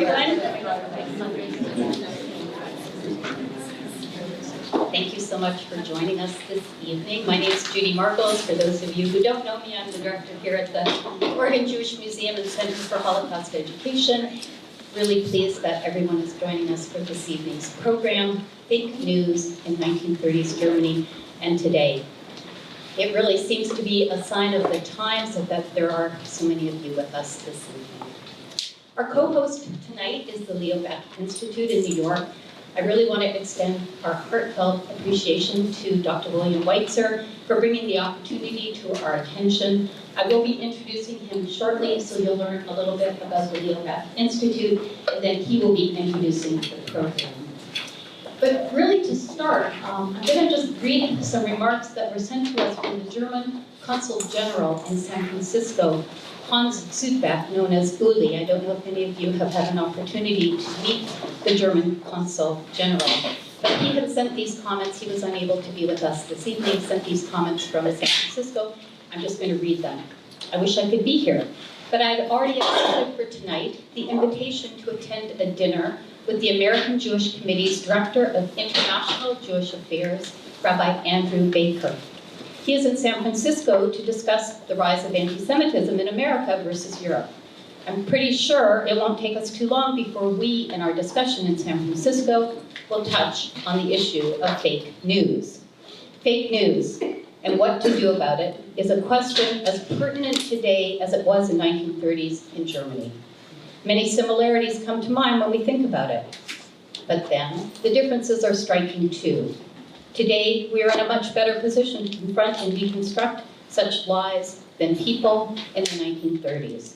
everyone. Thank you so much for joining us this evening. My name is Judy Markles. For those of you who don't know me, I'm the director here at the Oregon Jewish Museum and Center for Holocaust Education. Really pleased that everyone is joining us for this evening's program, Fake News in 1930s Germany and Today. It really seems to be a sign of the times that there are so many of you with us this evening. Our co-host tonight is the Leoben Institute in New York. I really want to extend our heartfelt appreciation to Dr. William Weitzer for bringing the opportunity to our attention. I will be introducing him shortly, so you'll learn a little bit about the Leoben Institute, and then he will be introducing the program. But really to start, I'm going to just read some remarks that were sent to us from the German Consul General in San Francisco, Hans Südbeck, known as Uli. I don't know if any of you have had an opportunity to meet the German Consul General, but he had sent these comments. He was unable to be with us this evening, sent these comments from San Francisco. I'm just going to read them. I wish I could be here, but I had already accepted for tonight the invitation to attend a dinner with the American Jewish Committee's Director of International Jewish Affairs, Rabbi Andrew Baker. He is in San Francisco to discuss the rise of anti-Semitism in America versus Europe. I'm pretty sure it won't take us too long before we, in our discussion in San Francisco, will touch on the issue of fake news. Fake news, and what to do about it, is a question as pertinent today as it was in 1930s in Germany. Many similarities come to mind when we think about it. But then, the differences are striking too. Today, we are in a much better position to confront and deconstruct such lies than people in the 1930s.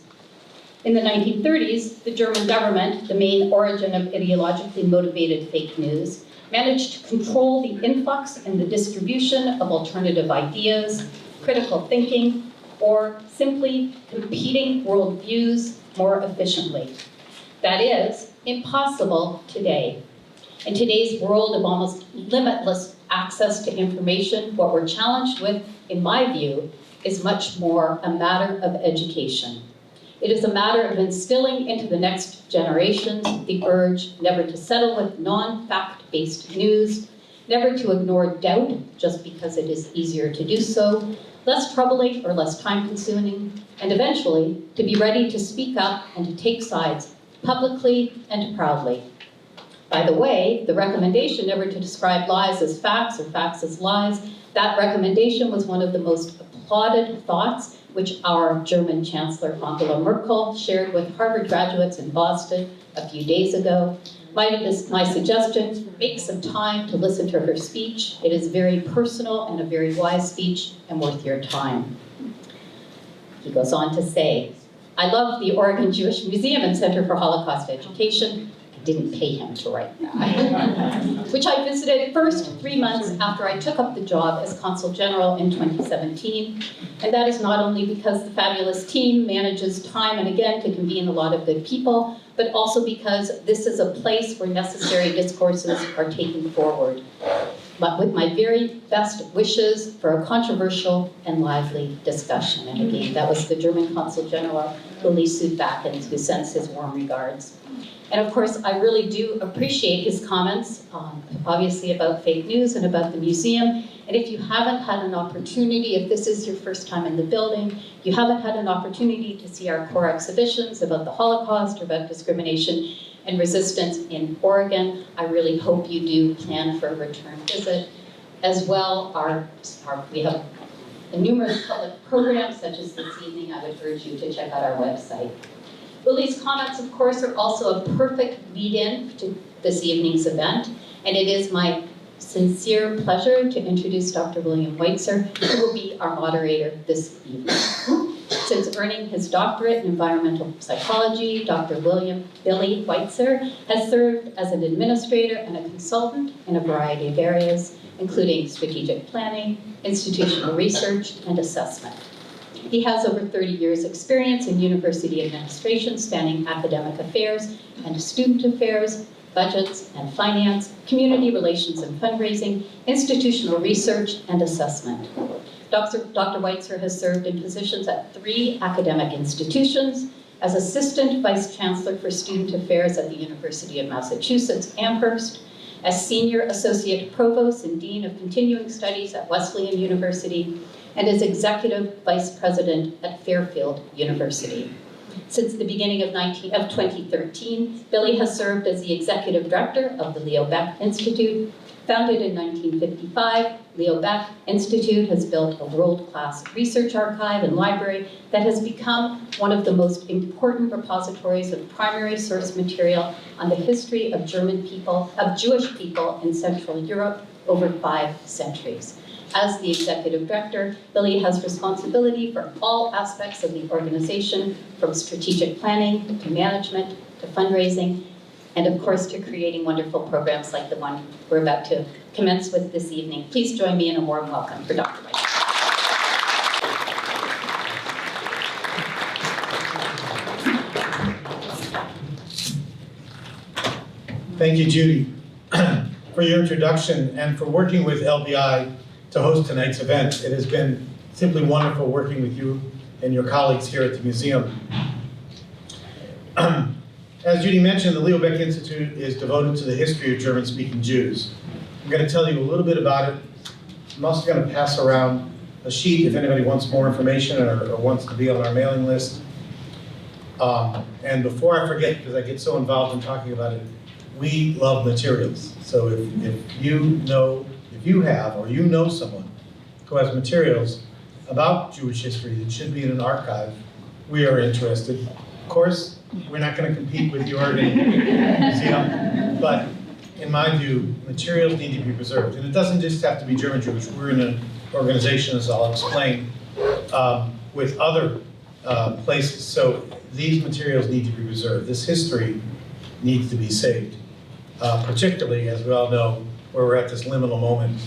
In the 1930s, the German government, the main origin of ideologically motivated fake news, managed to control the influx and the distribution of alternative ideas, critical thinking, or simply competing worldviews more efficiently. That is impossible today. In today's world of almost limitless access to information, what we're challenged with, in my view, is much more a matter of education. It is a matter of instilling into the next generations the urge never to settle with non-fact-based news, never to ignore doubt just because it is easier to do so, less troubling or less time-consuming, and eventually to be ready to speak up and to take sides publicly and proudly. By the way, the recommendation never to describe lies as facts or facts as lies, that recommendation was one of the most applauded thoughts which our German Chancellor Angela Merkel shared with Harvard graduates in Boston a few days ago. My suggestion, make some time to listen to her speech. It is very personal and a very wise speech and worth your time. He goes on to say, I love the Oregon Jewish Museum and Center for Holocaust Education. I didn't pay him to write that. Which I visited first 3 months after I took up the job as Consul General in 2017. And that is not only because the fabulous team manages time and again to convene a lot of good people, but also because this is a place where necessary discourses are taken forward. But with my very best wishes for a controversial and lively discussion. And again, that was the German Consul General, Uli Südbeck, who sends his warm regards. And of course, I really do appreciate his comments, obviously about fake news and about the museum. And if you haven't had an opportunity, if this is your first time in the building, you haven't had an opportunity to see our core exhibitions about the Holocaust or about discrimination and resistance in Oregon, I really hope you do plan for a return visit. As well, we have numerous public programs such as this evening. I would urge you to check out our website. Uli's comments, of course, are also a perfect lead-in to this evening's event, and it is my sincere pleasure to introduce Dr. William Weitzer, who will be our moderator this evening. Since earning his doctorate in environmental psychology, Dr. Billy Weitzer has served as an administrator and a consultant in a variety of areas, including strategic planning, institutional research, and assessment. He has over 30 years' experience in university administration, spanning academic affairs and student affairs, budgets and finance, community relations and fundraising, institutional research, and assessment. Dr. Weitzer has served in positions at 3 academic institutions, as Assistant Vice Chancellor for Student Affairs at the University of Massachusetts, Amherst, as Senior Associate Provost and Dean of Continuing Studies at Wesleyan University, and as Executive Vice President at Fairfield University. Since the beginning of 2013, Billy has served as the Executive Director of the Baeck Institute. Founded in 1955, Baeck Institute has built a world-class research archive and library that has become one of the most important repositories of primary source material on the history of Jewish people in Central Europe over 5 centuries. As the Executive Director, Billy has responsibility for all aspects of the organization, from strategic planning to management to fundraising, and of course to creating wonderful programs like the one we're about to commence with this evening. Please join me in a warm welcome for Dr. Weitzer. Thank you, Judy, for your introduction and for working with LBI to host tonight's event. It has been simply wonderful working with you and your colleagues here at the museum. As Judy mentioned, the Baeck Institute is devoted to the history of German-speaking Jews. I'm going to tell you a little bit about it. I'm also going to pass around a sheet if anybody wants more information or wants to be on our mailing list. And before I forget, because I get so involved in talking about it, we love materials. So if you have or you know someone who has materials about Jewish history that should be in an archive, we are interested. Of course, we're not going to compete with the Oregon Museum, but in my view, materials need to be preserved. And it doesn't just have to be German Jewish. We're in an organization, as I'll explain, with other places. So these materials need to be preserved. This history needs to be saved, particularly, as we all know, where we're at this liminal moment.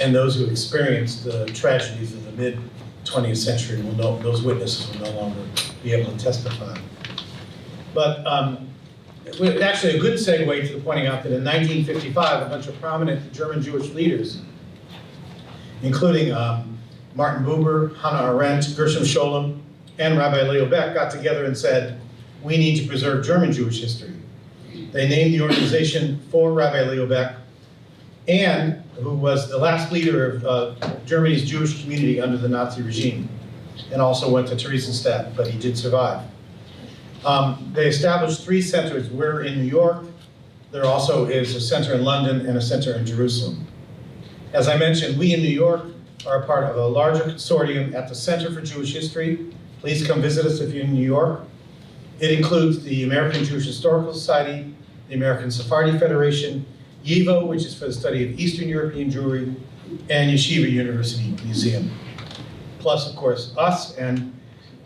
And those who experienced the tragedies of the mid-20th century will know, those witnesses will no longer be able to testify. But actually a good segue to pointing out that in 1955, a bunch of prominent German Jewish leaders, including Martin Buber, Hannah Arendt, Gershom Scholem, and Rabbi Leoben got together and said, we need to preserve German Jewish history. They named the organization for Rabbi Leoben, and who was the last leader of Germany's Jewish community under the Nazi regime, and also went to Theresienstadt, but he did survive. They established 3 centers. We're in New York. There also is a center in London and a center in Jerusalem. As I mentioned, we in New York are a part of a larger consortium at the Center for Jewish History. Please come visit us if you're in New York. It includes the American Jewish Historical Society, the American Sephardi Federation, YIVO, which is for the study of Eastern European Jewry, and Yeshiva University Museum. Plus, of course, us, and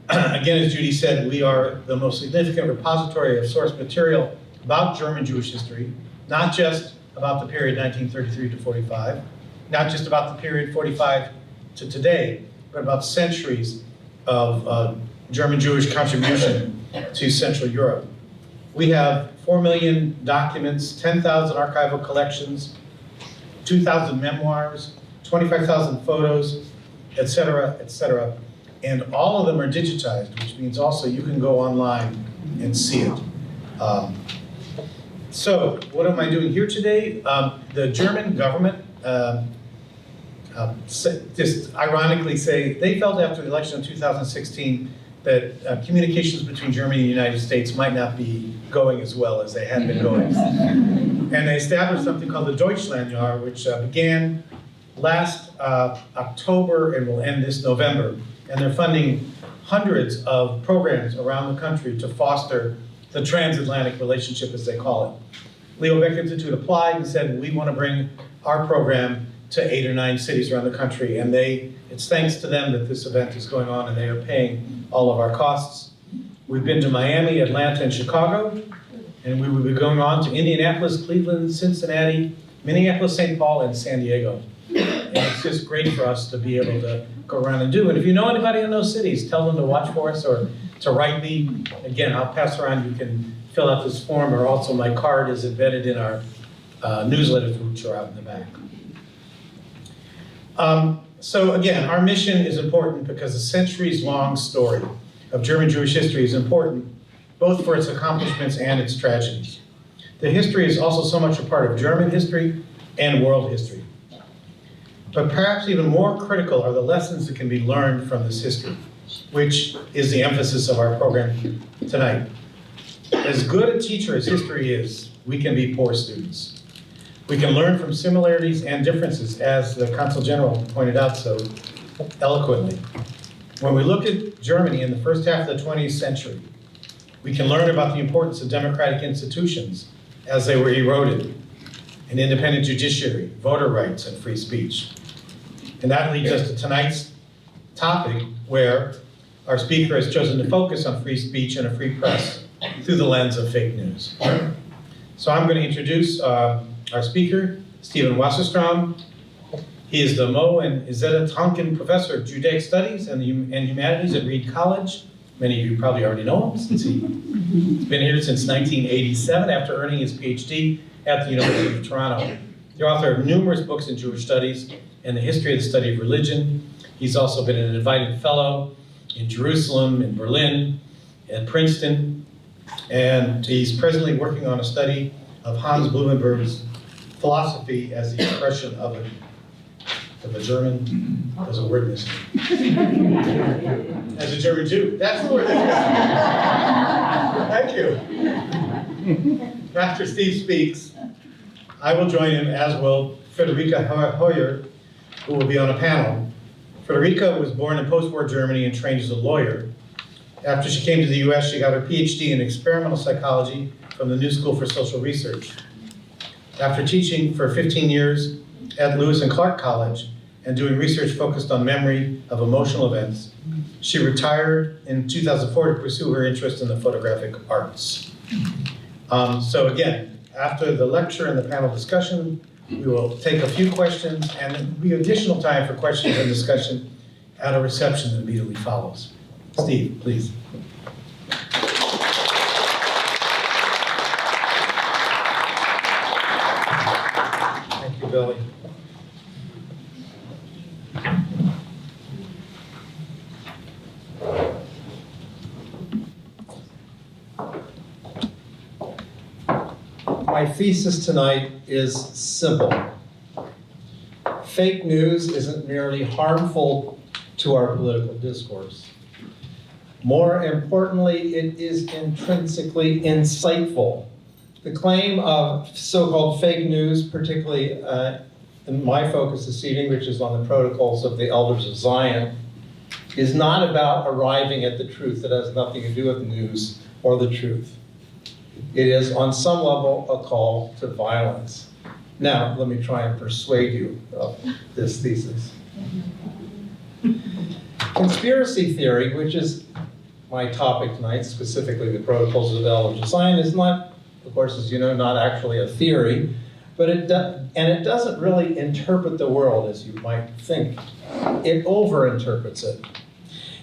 again, as Judy said, we are the most significant repository of source material about German Jewish history, not just about the period 1933 to 45, not just about the period 45 to today, but about centuries of German Jewish contribution to Central Europe. We have 4 million documents, 10,000 archival collections, 2,000 memoirs, 25,000 photos, et cetera, et cetera. And all of them are digitized, which means also you can go online and see it. So what am I doing here today? The German government just ironically say they felt after the election of 2016 that communications between Germany and the United States might not be going as well as they had been going. And they established something called the Deutschlandjahr, which began last October and will end this November. And they're funding hundreds of programs around the country to foster the transatlantic relationship, as they call it. Baeck Institute applied and said, we want to bring our program to 8 or 9 cities around the country. And it's thanks to them that this event is going on, and they are paying all of our costs. We've been to Miami, Atlanta, and Chicago, and we will be going on to Indianapolis, Cleveland, Cincinnati, Minneapolis, St. Paul, and San Diego. And it's just great for us to be able to go around and do. And if you know anybody in those cities, tell them to watch for us or to write me. Again, I'll pass around. You can fill out this form, or also my card is embedded in our newsletters, which are out in the back. So again, our mission is important because the centuries-long story of German Jewish history is important both for its accomplishments and its tragedies. The history is also so much a part of German history and world history. But perhaps even more critical are the lessons that can be learned from this history, which is the emphasis of our program tonight. As good a teacher as history is, we can be poor students. We can learn from similarities and differences, as the Consul General pointed out so eloquently. When we look at Germany in the first half of the 20th century, we can learn about the importance of democratic institutions as they were eroded, an independent judiciary, voter rights, and free speech. And that leads us to tonight's topic, where our speaker has chosen to focus on free speech and a free press through the lens of fake news. So I'm going to introduce our speaker, Stephen Wasserstrom. He is the Mo and Izetta Tonkin Professor of Judaic Studies and Humanities at Reed College. Many of you probably already know him, since he's been here since 1987 after earning his PhD at the University of Toronto. The author of numerous books in Jewish studies and the history of the study of religion. He's also been an invited fellow in Jerusalem, in Berlin, at Princeton, and he's presently working on a study of Hans Blumenberg's philosophy as the expression of a German, there's a word missing. As a German Jew, that's the word that's missing. Thank you. After Steve speaks, I will join him, as will Friderike Heuer, who will be on a panel. Friderike was born in post-war Germany and trained as a lawyer. After she came to the US, she got her PhD in experimental psychology from the New School for Social Research. After teaching for 15 years at Lewis and Clark College and doing research focused on memory of emotional events, she retired in 2004 to pursue her interest in the photographic arts. So again, after the lecture and the panel discussion, we will take a few questions, and there will be additional time for questions and discussion at a reception that immediately follows. Steve, please. Thank you, Billy. My thesis tonight is simple. Fake news isn't merely harmful to our political discourse. More importantly, it is intrinsically insightful. The claim of so-called fake news, particularly in my focus this evening, which is on the protocols of the Elders of Zion, is not about arriving at the truth that has nothing to do with news or the truth. It is, on some level, a call to violence. Now, let me try and persuade you of this thesis. Conspiracy theory, which is my topic tonight, specifically the protocols of the Elders of Zion, is not, of course, as you know, not actually a theory, but it doesn't really interpret the world as you might think. It over-interprets it.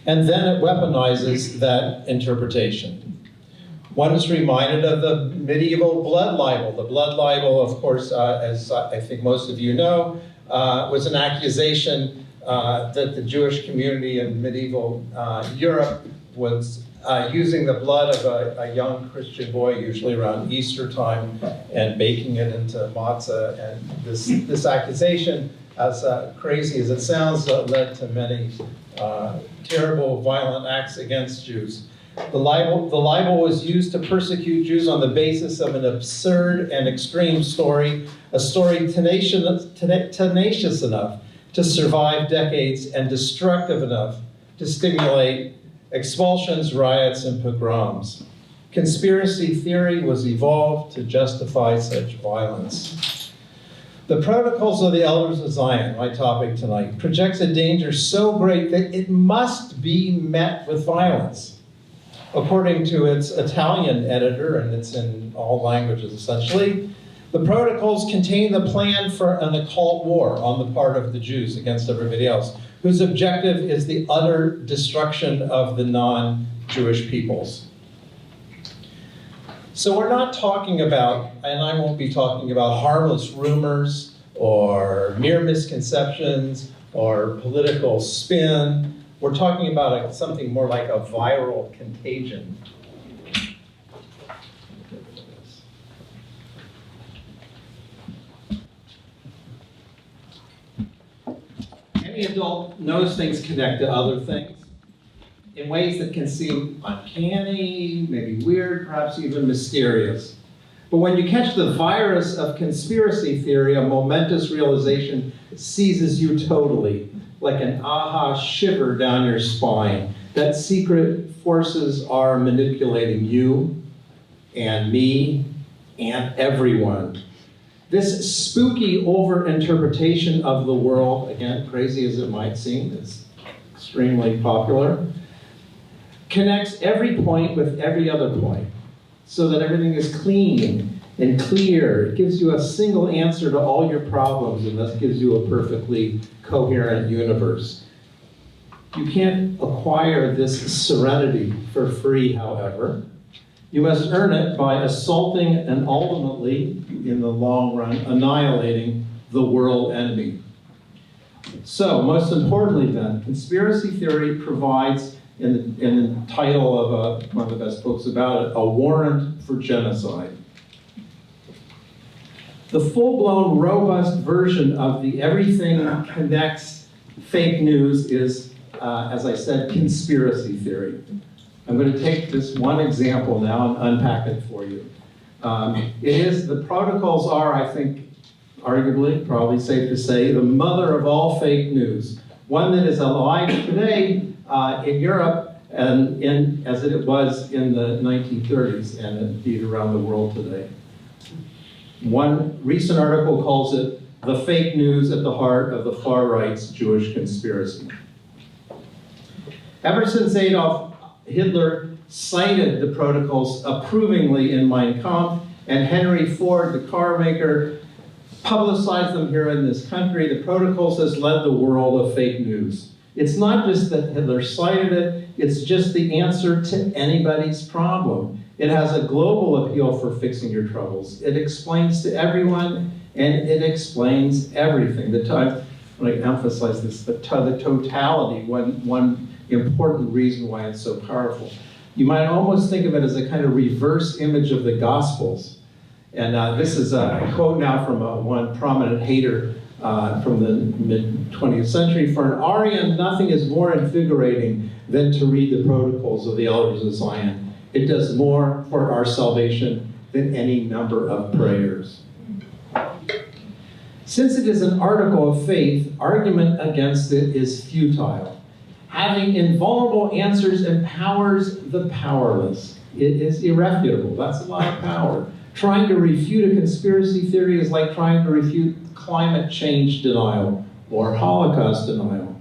And then it weaponizes that interpretation. One is reminded of the medieval blood libel. The blood libel, of course, as I think most of you know, was an accusation that the Jewish community in medieval Europe was using the blood of a young Christian boy, usually around Easter time, and baking it into matzah. And this accusation, as crazy as it sounds, led to many terrible, violent acts against Jews. The libel was used to persecute Jews on the basis of an absurd and extreme story, a story tenacious enough to survive decades and destructive enough to stimulate expulsions, riots, and pogroms. Conspiracy theory was evolved to justify such violence. The Protocols of the Elders of Zion, my topic tonight, projects a danger so great that it must be met with violence. According to its Italian editor, and it's in all languages essentially, the protocols contain the plan for an occult war on the part of the Jews against everybody else, whose objective is the utter destruction of the non-Jewish peoples. So we're not talking about, and I won't be talking about harmless rumors or mere misconceptions or political spin. We're talking about something more like a viral contagion. Any adult knows things connect to other things in ways that can seem uncanny, maybe weird, perhaps even mysterious. But when you catch the virus of conspiracy theory, a momentous realization seizes you totally, like an aha shiver down your spine, that secret forces are manipulating you and me and everyone. This spooky overinterpretation of the world, again, crazy as it might seem, it's extremely popular, connects every point with every other point so that everything is clean and clear. It gives you a single answer to all your problems and thus gives you a perfectly coherent universe. You can't acquire this serenity for free, however. You must earn it by assaulting and ultimately, in the long run, annihilating the world enemy. So, most importantly then, conspiracy theory provides, in the title of one of the best books about it, a warrant for genocide. The full-blown, robust version of the everything connects fake news is, as I said, conspiracy theory. I'm going to take this one example now and unpack it for you. The protocols are, I think, arguably, probably safe to say, the mother of all fake news. One that is alive today in Europe and as it was in the 1930s and indeed around the world today. One recent article calls it the fake news at the heart of the far right's Jewish conspiracy. Ever since Adolf Hitler cited the protocols approvingly in Mein Kampf, and Henry Ford, the car maker, publicized them here in this country, the protocols has led the world of fake news. It's not just that Hitler cited it, it's just the answer to anybody's problem. It has a global appeal for fixing your troubles. It explains to everyone, and it explains everything. When I emphasize this, the totality, one important reason why it's so powerful. You might almost think of it as a kind of reverse image of the Gospels. And this is a quote now from one prominent hater from the mid-20th century. For an Aryan, nothing is more invigorating than to read the protocols of the elders of Zion. It does more for our salvation than any number of prayers. Since it is an article of faith, argument against it is futile. Having invulnerable answers empowers the powerless. It is irrefutable. That's a lot of power. Trying to refute a conspiracy theory is like trying to refute climate change denial or Holocaust denial.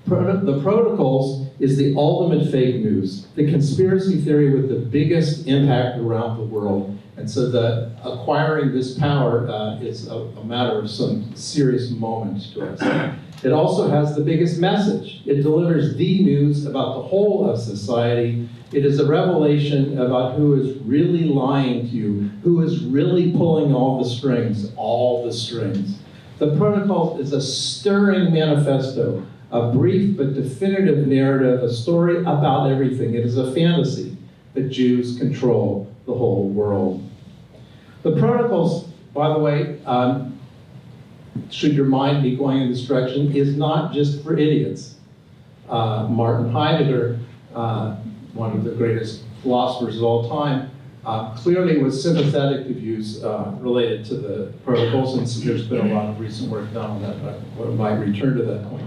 The protocols is the ultimate fake news, the conspiracy theory with the biggest impact around the world. And so acquiring this power is a matter of some serious moment to us. It also has the biggest message. It delivers the news about the whole of society. It is a revelation about who is really lying to you, who is really pulling all the strings, all the strings. The protocol is a stirring manifesto, a brief but definitive narrative, a story about everything. It is a fantasy that Jews control the whole world. The protocols, by the way, should your mind be going in this direction, is not just for idiots. Martin Heidegger, one of the greatest philosophers of all time, clearly was sympathetic to views related to the protocols, and so there's been a lot of recent work done on that, but I might return to that point.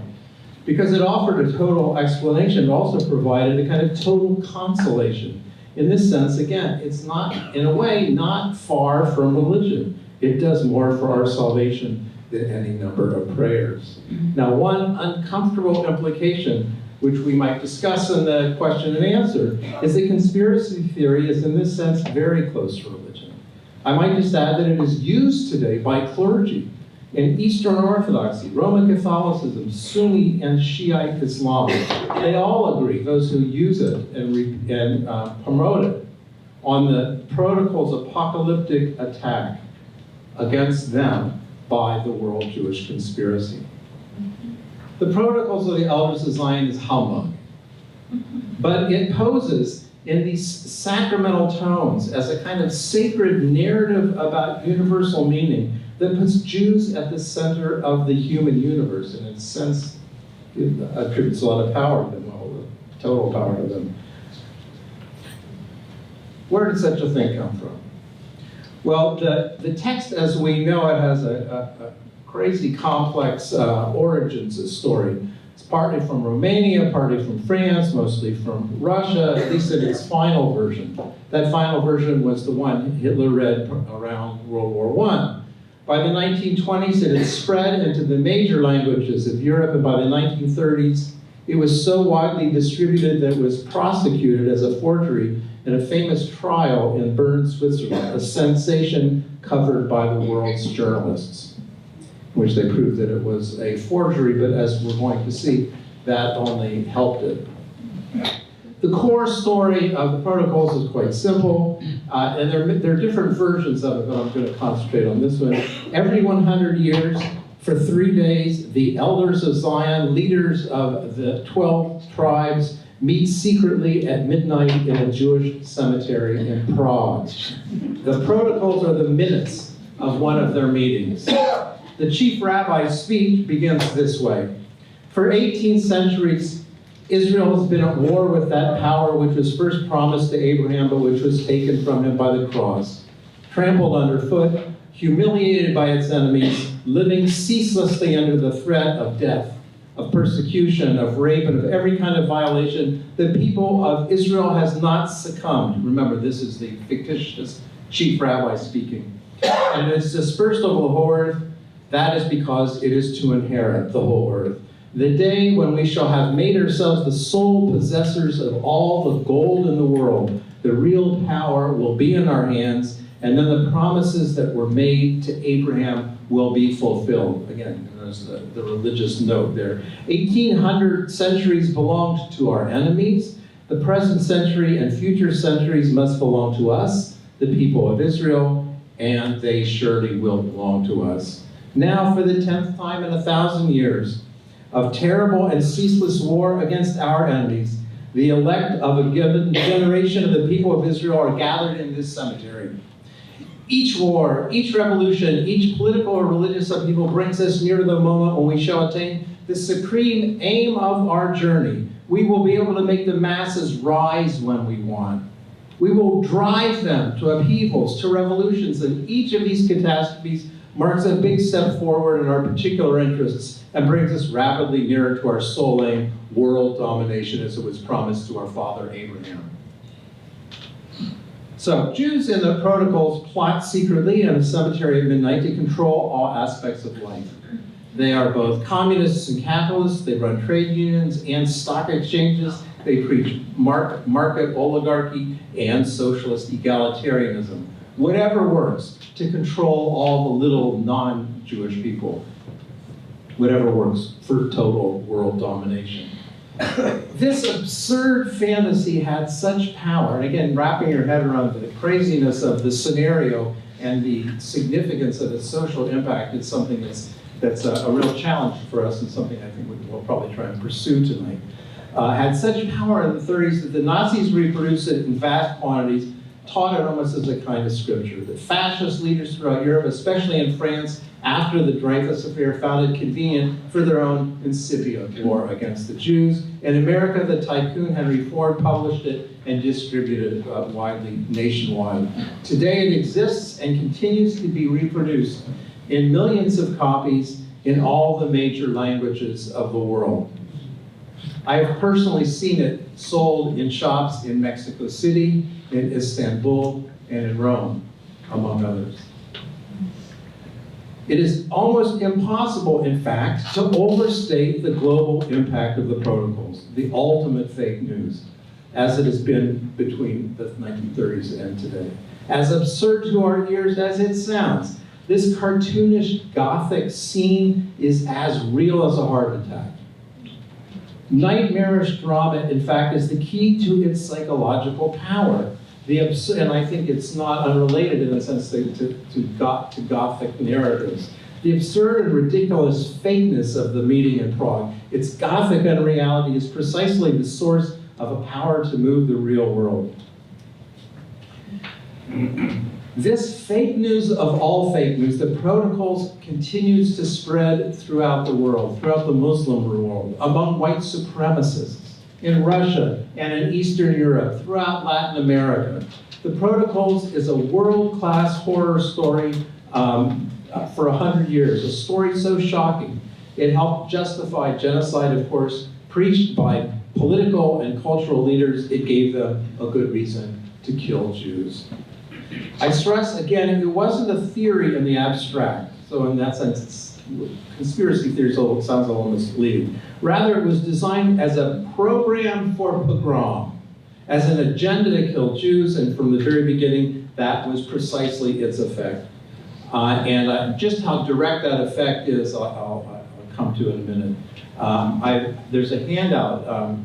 Because it offered a total explanation, it also provided a kind of total consolation. In this sense, again, it's not, in a way, not far from religion. It does more for our salvation than any number of prayers. Now, one uncomfortable implication, which we might discuss in the question and answer, is that conspiracy theory is, in this sense, very close to religion. I might just add that it is used today by clergy in Eastern Orthodoxy, Roman Catholicism, Sunni and Shiite Islam. They all agree, those who use it and promote it, on the protocol's apocalyptic attack against them by the world Jewish conspiracy. The protocols of the elders of Zion is humbug, but it poses in these sacramental tones as a kind of sacred narrative about universal meaning that puts Jews at the center of the human universe, and in a sense, it attributes a lot of power to them, well, total power to them. Where did such a thing come from? Well, the text as we know it has a crazy complex origins story. It's partly from Romania, partly from France, mostly from Russia, at least in its final version. That final version was the one Hitler read around World War I. By the 1920s, it had spread into the major languages of Europe, and by the 1930s, it was so widely distributed that it was prosecuted as a forgery in a famous trial in Bern, Switzerland, a sensation covered by the world's journalists, in which they proved that it was a forgery, but as we're going to see, that only helped it. The core story of the protocols is quite simple, and there are different versions of it, but I'm going to concentrate on this one. Every 100 years, for 3 days, the elders of Zion, leaders of the 12 tribes, meet secretly at midnight in a Jewish cemetery in Prague. The protocols are the minutes of one of their meetings. The chief rabbi's speech begins this way. For 18 centuries, Israel has been at war with that power which was first promised to Abraham, but which was taken from him by the cross. Trampled underfoot, humiliated by its enemies, living ceaselessly under the threat of death, of persecution, of rape, and of every kind of violation, the people of Israel has not succumbed. Remember, this is the fictitious chief rabbi speaking. And it's dispersed over the whole earth. That is because it is to inherit the whole earth. The day when we shall have made ourselves the sole possessors of all the gold in the world, the real power will be in our hands, and then the promises that were made to Abraham will be fulfilled. Again, there's the religious note there. 1800 centuries belonged to our enemies. The present century and future centuries must belong to us, the people of Israel, and they surely will belong to us. Now, for the 10th time in 1,000 years of terrible and ceaseless war against our enemies, the elect of a given generation of the people of Israel are gathered in this cemetery. Each war, each revolution, each political or religious upheaval brings us near to the moment when we shall attain the supreme aim of our journey. We will be able to make the masses rise when we want. We will drive them to upheavals, to revolutions, and each of these catastrophes marks a big step forward in our particular interests and brings us rapidly nearer to our sole aim, world domination, as it was promised to our father Abraham. So, Jews in the protocols plot secretly in a cemetery at midnight to control all aspects of life. They are both communists and capitalists. They run trade unions and stock exchanges. They preach market oligarchy and socialist egalitarianism. Whatever works to control all the little non-Jewish people. Whatever works for total world domination. This absurd fantasy had such power, and again, wrapping your head around the craziness of the scenario and the significance of its social impact is something that's a real challenge for us, and something I think we'll probably try and pursue tonight. Had such power in the 30s that the Nazis reproduced it in vast quantities, taught it almost as a kind of scripture. The fascist leaders throughout Europe, especially in France, after the Dreyfus affair, found it convenient for their own incipient war against the Jews. In America, the tycoon Henry Ford published it and distributed it widely, nationwide. Today it exists and continues to be reproduced in millions of copies in all the major languages of the world. I have personally seen it sold in shops in Mexico City, in Istanbul, and in Rome, among others. It is almost impossible, in fact, to overstate the global impact of the protocols, the ultimate fake news, as it has been between the 1930s and today. As absurd to our ears as it sounds, this cartoonish Gothic scene is as real as a heart attack. Nightmarish drama, in fact, is the key to its psychological power. And I think it's not unrelated in the sense to Gothic narratives. The absurd and ridiculous fakeness of the meeting in Prague, its Gothic unreality, is precisely the source of a power to move the real world. This fake news of all fake news, the protocols, continues to spread throughout the world, throughout the Muslim world, among white supremacists, in Russia and in Eastern Europe, throughout Latin America. The Protocols is a world-class horror story for 100 years, a story so shocking. It helped justify genocide, of course, preached by political and cultural leaders. It gave them a good reason to kill Jews. I stress again, it wasn't a theory in the abstract. So in that sense, conspiracy theory sounds a little misleading. Rather, it was designed as a program for pogrom, as an agenda to kill Jews, and from the very beginning, that was precisely its effect. Just how direct that effect is, I'll come to in a minute. There's a handout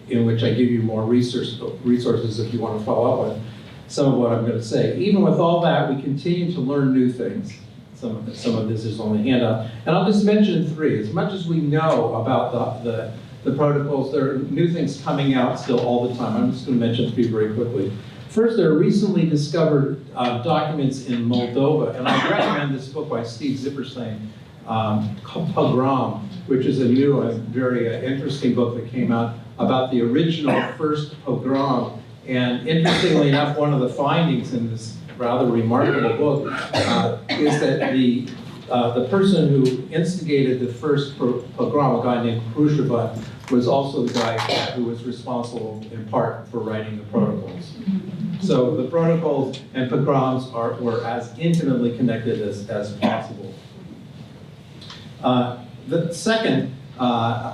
in which I give you more resources if you want to follow up on some of what I'm going to say. Even with all that, we continue to learn new things. Some of this is on the handout. And I'll just mention three. As much as we know about the protocols, there are new things coming out still all the time. I'm just going to mention three very quickly. First, there are recently discovered documents in Moldova, and I recommend this book by Steve Zipperstein, called Pogrom, which is a new and very interesting book that came out about the original first pogrom. And interestingly enough, one of the findings in this rather remarkable book is that the person who instigated the first pogrom, a guy named Khrushchev, was also the guy who was responsible in part for writing the protocols. So the protocols and pogroms were as intimately connected as possible. The second,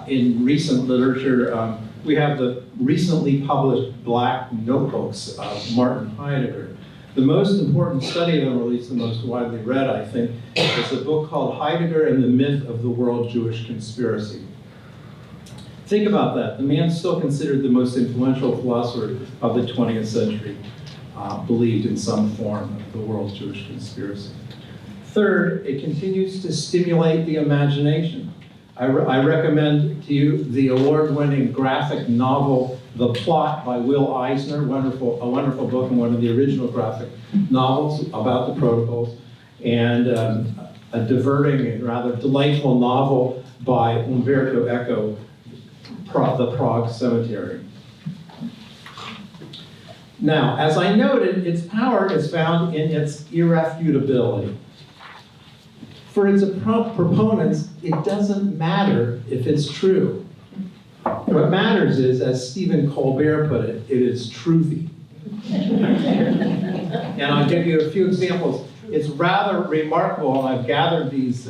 in recent literature, we have the recently published Black Notebooks of Martin Heidegger. The most important study of them, or at least the most widely read, I think, is a book called Heidegger and the Myth of the World Jewish Conspiracy. Think about that. The man still considered the most influential philosopher of the 20th century, believed in some form of the world Jewish conspiracy. Third, it continues to stimulate the imagination. I recommend to you the award-winning graphic novel, The Plot by Will Eisner, a wonderful book and one of the original graphic novels about the protocols, and a diverting and rather delightful novel by Umberto Eco, The Prague Cemetery. Now, as I noted, its power is found in its irrefutability. For its proponents, it doesn't matter if it's true. What matters is, as Stephen Colbert put it, it is truthy. And I'll give you a few examples. It's rather remarkable, and I've gathered these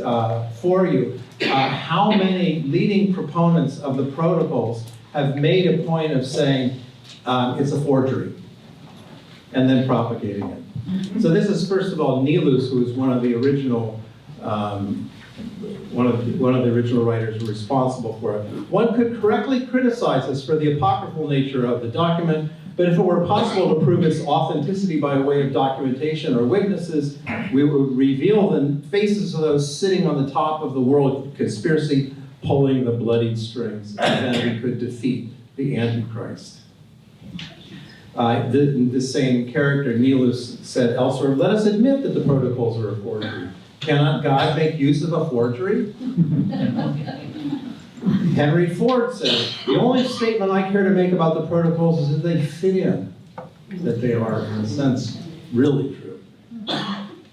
for you, how many leading proponents of the protocols have made a point of saying it's a forgery, and then propagating it. So this is, first of all, Nilus, who is one of the original one of the original writers responsible for it. One could correctly criticize us for the apocryphal nature of the document, but if it were possible to prove its authenticity by way of documentation or witnesses, we would reveal the faces of those sitting on the top of the world conspiracy, pulling the bloodied strings, and then we could defeat the Antichrist. The same character, Nilus, said elsewhere, "Let us admit that the protocols are a forgery. Cannot God make use of a forgery?" Henry Ford said, "The only statement I care to make about the protocols is that they fit in, that they are, in a sense, really true."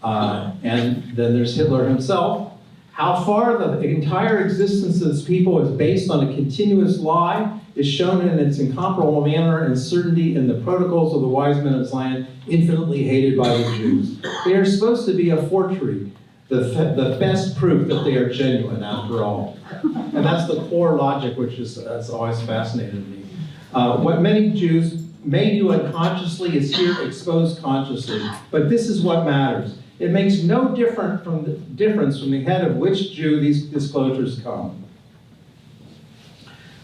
And then there's Hitler himself. How far the entire existence of this people is based on a continuous lie is shown in its incomparable manner and certainty in the protocols of the wise men of Zion, infinitely hated by the Jews. They are supposed to be a forgery, the best proof that they are genuine after all. And that's the core logic which has always fascinated me. What many Jews may do unconsciously is here exposed consciously, but this is what matters. It makes no difference from the head of which Jew these disclosures come.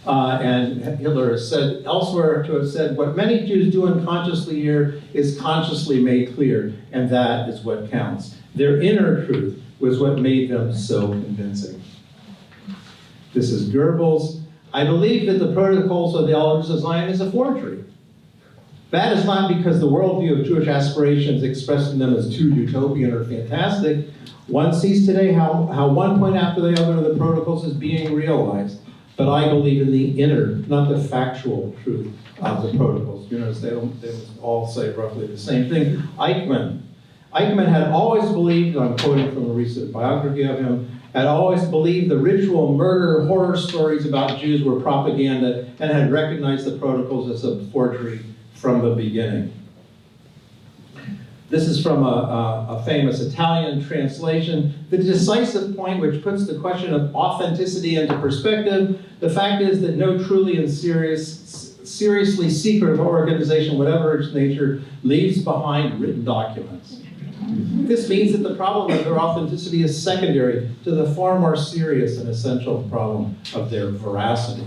And Hitler has said elsewhere to have said, "What many Jews do unconsciously here is consciously made clear, and that is what counts." Their inner truth was what made them so convincing. This is Goebbels. "I believe that the protocols of the elders of Zion is a forgery. That is not because the worldview of Jewish aspirations expressing them as too utopian or fantastic. One sees today how one point after the other of the protocols is being realized. But I believe in the inner, not the factual truth of the protocols. You notice they all say roughly the same thing. Eichmann had always believed, I'm quoting from a recent biography of him, had always believed the ritual murder horror stories about Jews were propaganda and had recognized the protocols as a forgery from the beginning. This is from a famous Italian translation. The decisive point which puts the question of authenticity into perspective, the fact is that no truly and seriously secretive organization, whatever its nature, leaves behind written documents. This means that the problem of their authenticity is secondary to the far more serious and essential problem of their veracity.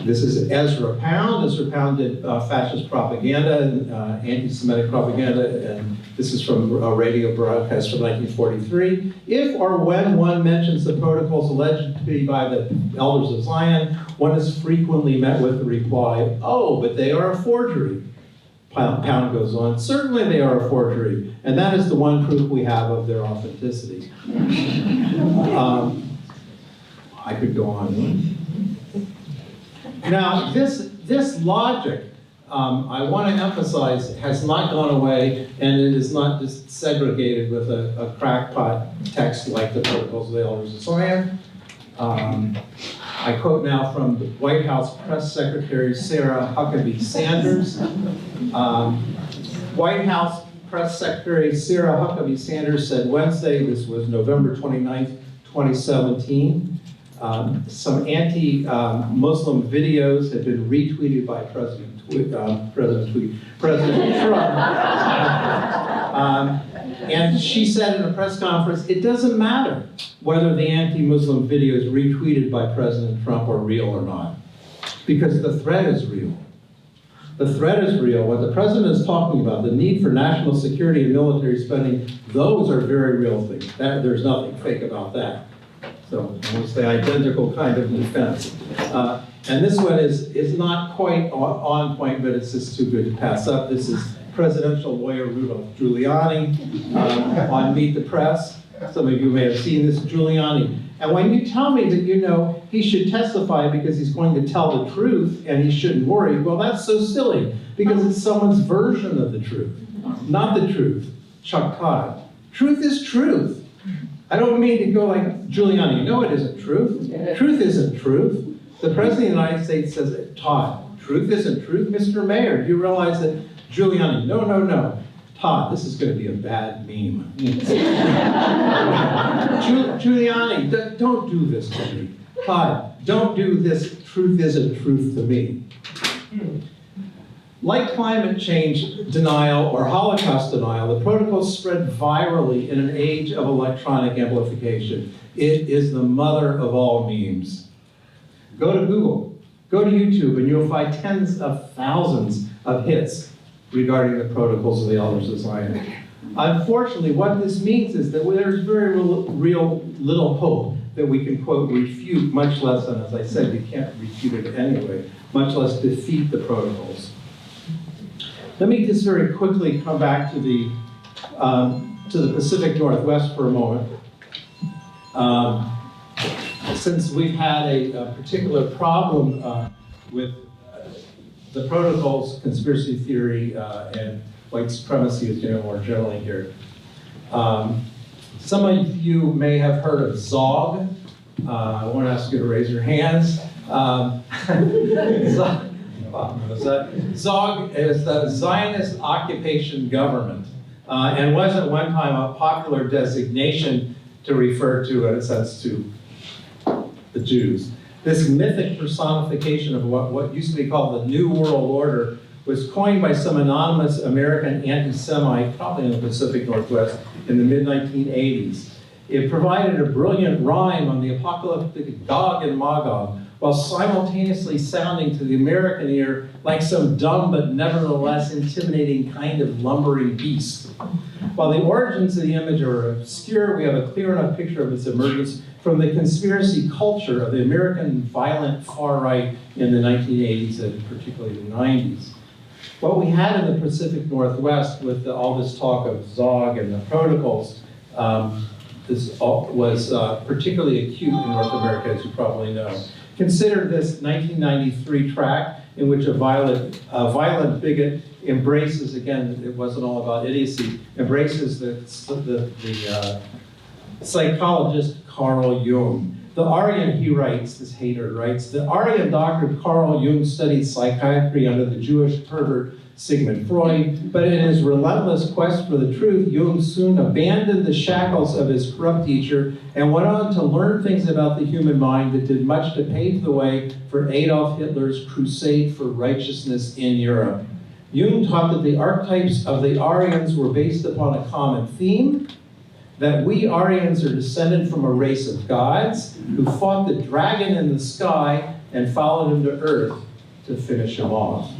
This is Ezra Pound. Ezra Pound did fascist propaganda and anti-Semitic propaganda, and this is from a radio broadcast from 1943. If or when one mentions the protocols alleged to be by the elders of Zion, one is frequently met with the reply, "Oh, but they are a forgery." Pound goes on, "Certainly they are a forgery, and that is the one proof we have of their authenticity." I could go on. Now, this logic, I want to emphasize, has not gone away, and it is not just segregated with a crackpot text like the Protocols of the Elders of Zion. I quote now from the White House Press Secretary Sarah Huckabee Sanders. White House Press Secretary Sarah Huckabee Sanders said Wednesday, this was November 29th, 2017, some anti-Muslim videos had been retweeted by President Trump. And she said in a press conference, it doesn't matter whether the anti-Muslim video is retweeted by President Trump are real or not, because the threat is real. The threat is real. What the president is talking about, the need for national security and military spending, those are very real things. There's nothing fake about that. So it's the identical kind of defense. And this one is not quite on point, but it's just too good to pass up. This is presidential lawyer Rudolph Giuliani on Meet the Press. Some of you may have seen this, Giuliani. And when you tell me that, you know, he should testify because he's going to tell the truth and he shouldn't worry, well, that's so silly because it's someone's version of the truth, not the truth. Chuck Todd. Truth is truth. I don't mean to go like Giuliani. No, it isn't truth. Truth isn't truth. The President of the United States says, Todd, truth isn't truth. Mr. Mayor, do you realize that Giuliani, no. Todd, this is going to be a bad meme. Giuliani, don't do this to me. Todd, don't do this. Truth isn't truth to me. Like climate change denial or Holocaust denial, the protocols spread virally in an age of electronic amplification. It is the mother of all memes. Go to Google, go to YouTube, and you'll find tens of thousands of hits regarding the protocols of the Elders of Zion. Unfortunately, what this means is that there's very real little hope that we can, quote, refute, much less, and as I said, you can't refute it anyway, much less defeat the protocols. Let me just very quickly come back to the Pacific Northwest for a moment. Since we've had a particular problem with the protocols, conspiracy theory, and white supremacy is more generally here. Some of you may have heard of ZOG. I won't ask you to raise your hands. ZOG is the Zionist Occupation Government, and was at one time a popular designation to refer to, in a sense, to the Jews. This mythic personification of what used to be called the New World Order was coined by some anonymous American anti-Semite, probably in the Pacific Northwest, in the mid-1980s. It provided a brilliant rhyme on the apocalyptic Gog and Magog, while simultaneously sounding to the American ear like some dumb but nevertheless intimidating kind of lumbering beast. While the origins of the image are obscure, we have a clear enough picture of its emergence from the conspiracy culture of the American violent far right in the 1980s and particularly the 90s. What we had in the Pacific Northwest with all this talk of Zog and the protocols, this was particularly acute in North America, as you probably know. Consider this 1993 tract in which a violent bigot embraces, again, it wasn't all about idiocy, embraces the psychologist Carl Jung. The Aryan, he writes, this hater writes, the Aryan doctor Carl Jung studied psychiatry under the Jewish pervert Sigmund Freud, but in his relentless quest for the truth, Jung soon abandoned the shackles of his corrupt teacher and went on to learn things about the human mind that did much to pave the way for Adolf Hitler's crusade for righteousness in Europe. Jung taught that the archetypes of the Aryans were based upon a common theme, that we Aryans are descended from a race of gods who fought the dragon in the sky and followed him to earth to finish him off.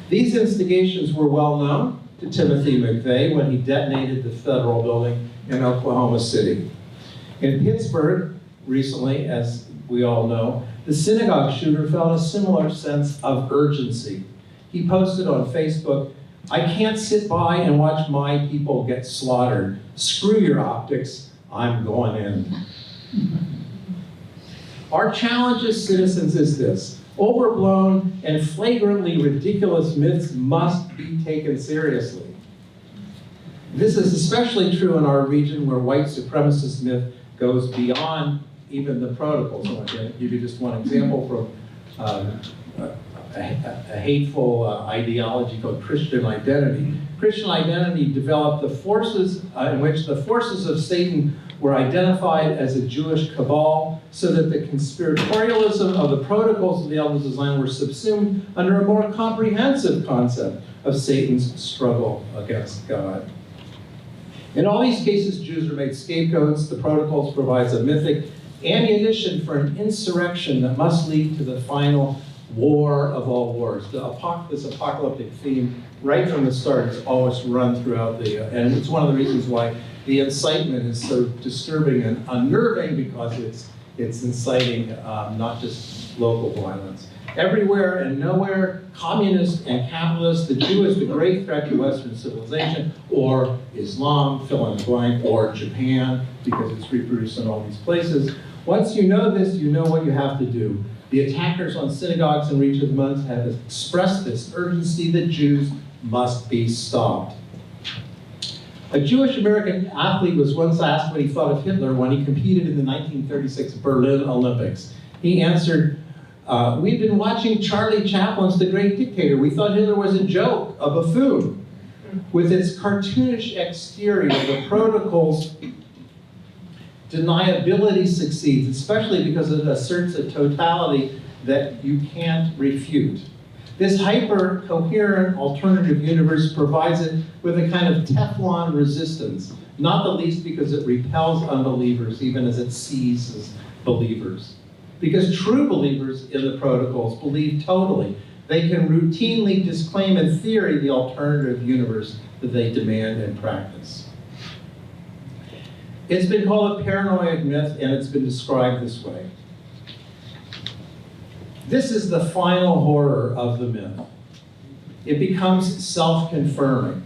These instigations were well known to Timothy McVeigh when he detonated the federal building in Oklahoma City. In Pittsburgh, recently, as we all know, the synagogue shooter felt a similar sense of urgency. He posted on Facebook, "I can't sit by and watch my people get slaughtered. Screw your optics, I'm going in." Our challenge as citizens is this: overblown and flagrantly ridiculous myths must be taken seriously. This is especially true in our region where white supremacist myth goes beyond even the protocols. I'm going to give you just one example from a hateful ideology called Christian identity. Christian identity developed the forces in which the forces of Satan were identified as a Jewish cabal, so that the conspiratorialism of the protocols of the Elders Design were subsumed under a more comprehensive concept of Satan's struggle against God. In all these cases, Jews are made scapegoats. The protocols provides a mythic ammunition for an insurrection that must lead to the final war of all wars. This apocalyptic theme, right from the start, is always run throughout and it's one of the reasons why the incitement is so disturbing and unnerving, because it's inciting not just local violence. Everywhere and nowhere, communist and capitalist, the Jew is the great threat to Western civilization, or Islam, fill in the blank, or Japan, because it's reproduced in all these places. Once you know this, you know what you have to do. The attackers on synagogues in recent months have expressed this urgency that Jews must be stopped. A Jewish American athlete was once asked what he thought of Hitler when he competed in the 1936 Berlin Olympics. He answered, "We've been watching Charlie Chaplin's The Great Dictator. We thought Hitler was a joke, a buffoon." With its cartoonish exterior, the protocol's deniability succeeds, especially because it asserts a totality that you can't refute. This hyper-coherent alternative universe provides it with a kind of Teflon resistance, not the least because it repels unbelievers, even as it seizes believers. Because true believers in the protocols believe totally. They can routinely disclaim in theory the alternative universe that they demand in practice. It's been called a paranoid myth, and it's been described this way. This is the final horror of the myth. It becomes self-confirming.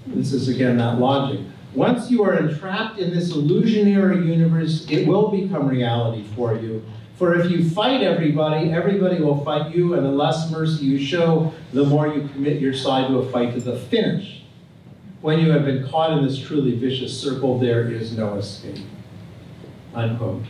This is, again, that logic. Once you are entrapped in this illusionary universe, it will become reality for you. For if you fight everybody, everybody will fight you, and the less mercy you show, the more you commit your side to a fight to the finish. When you have been caught in this truly vicious circle, there is no escape. Unquote.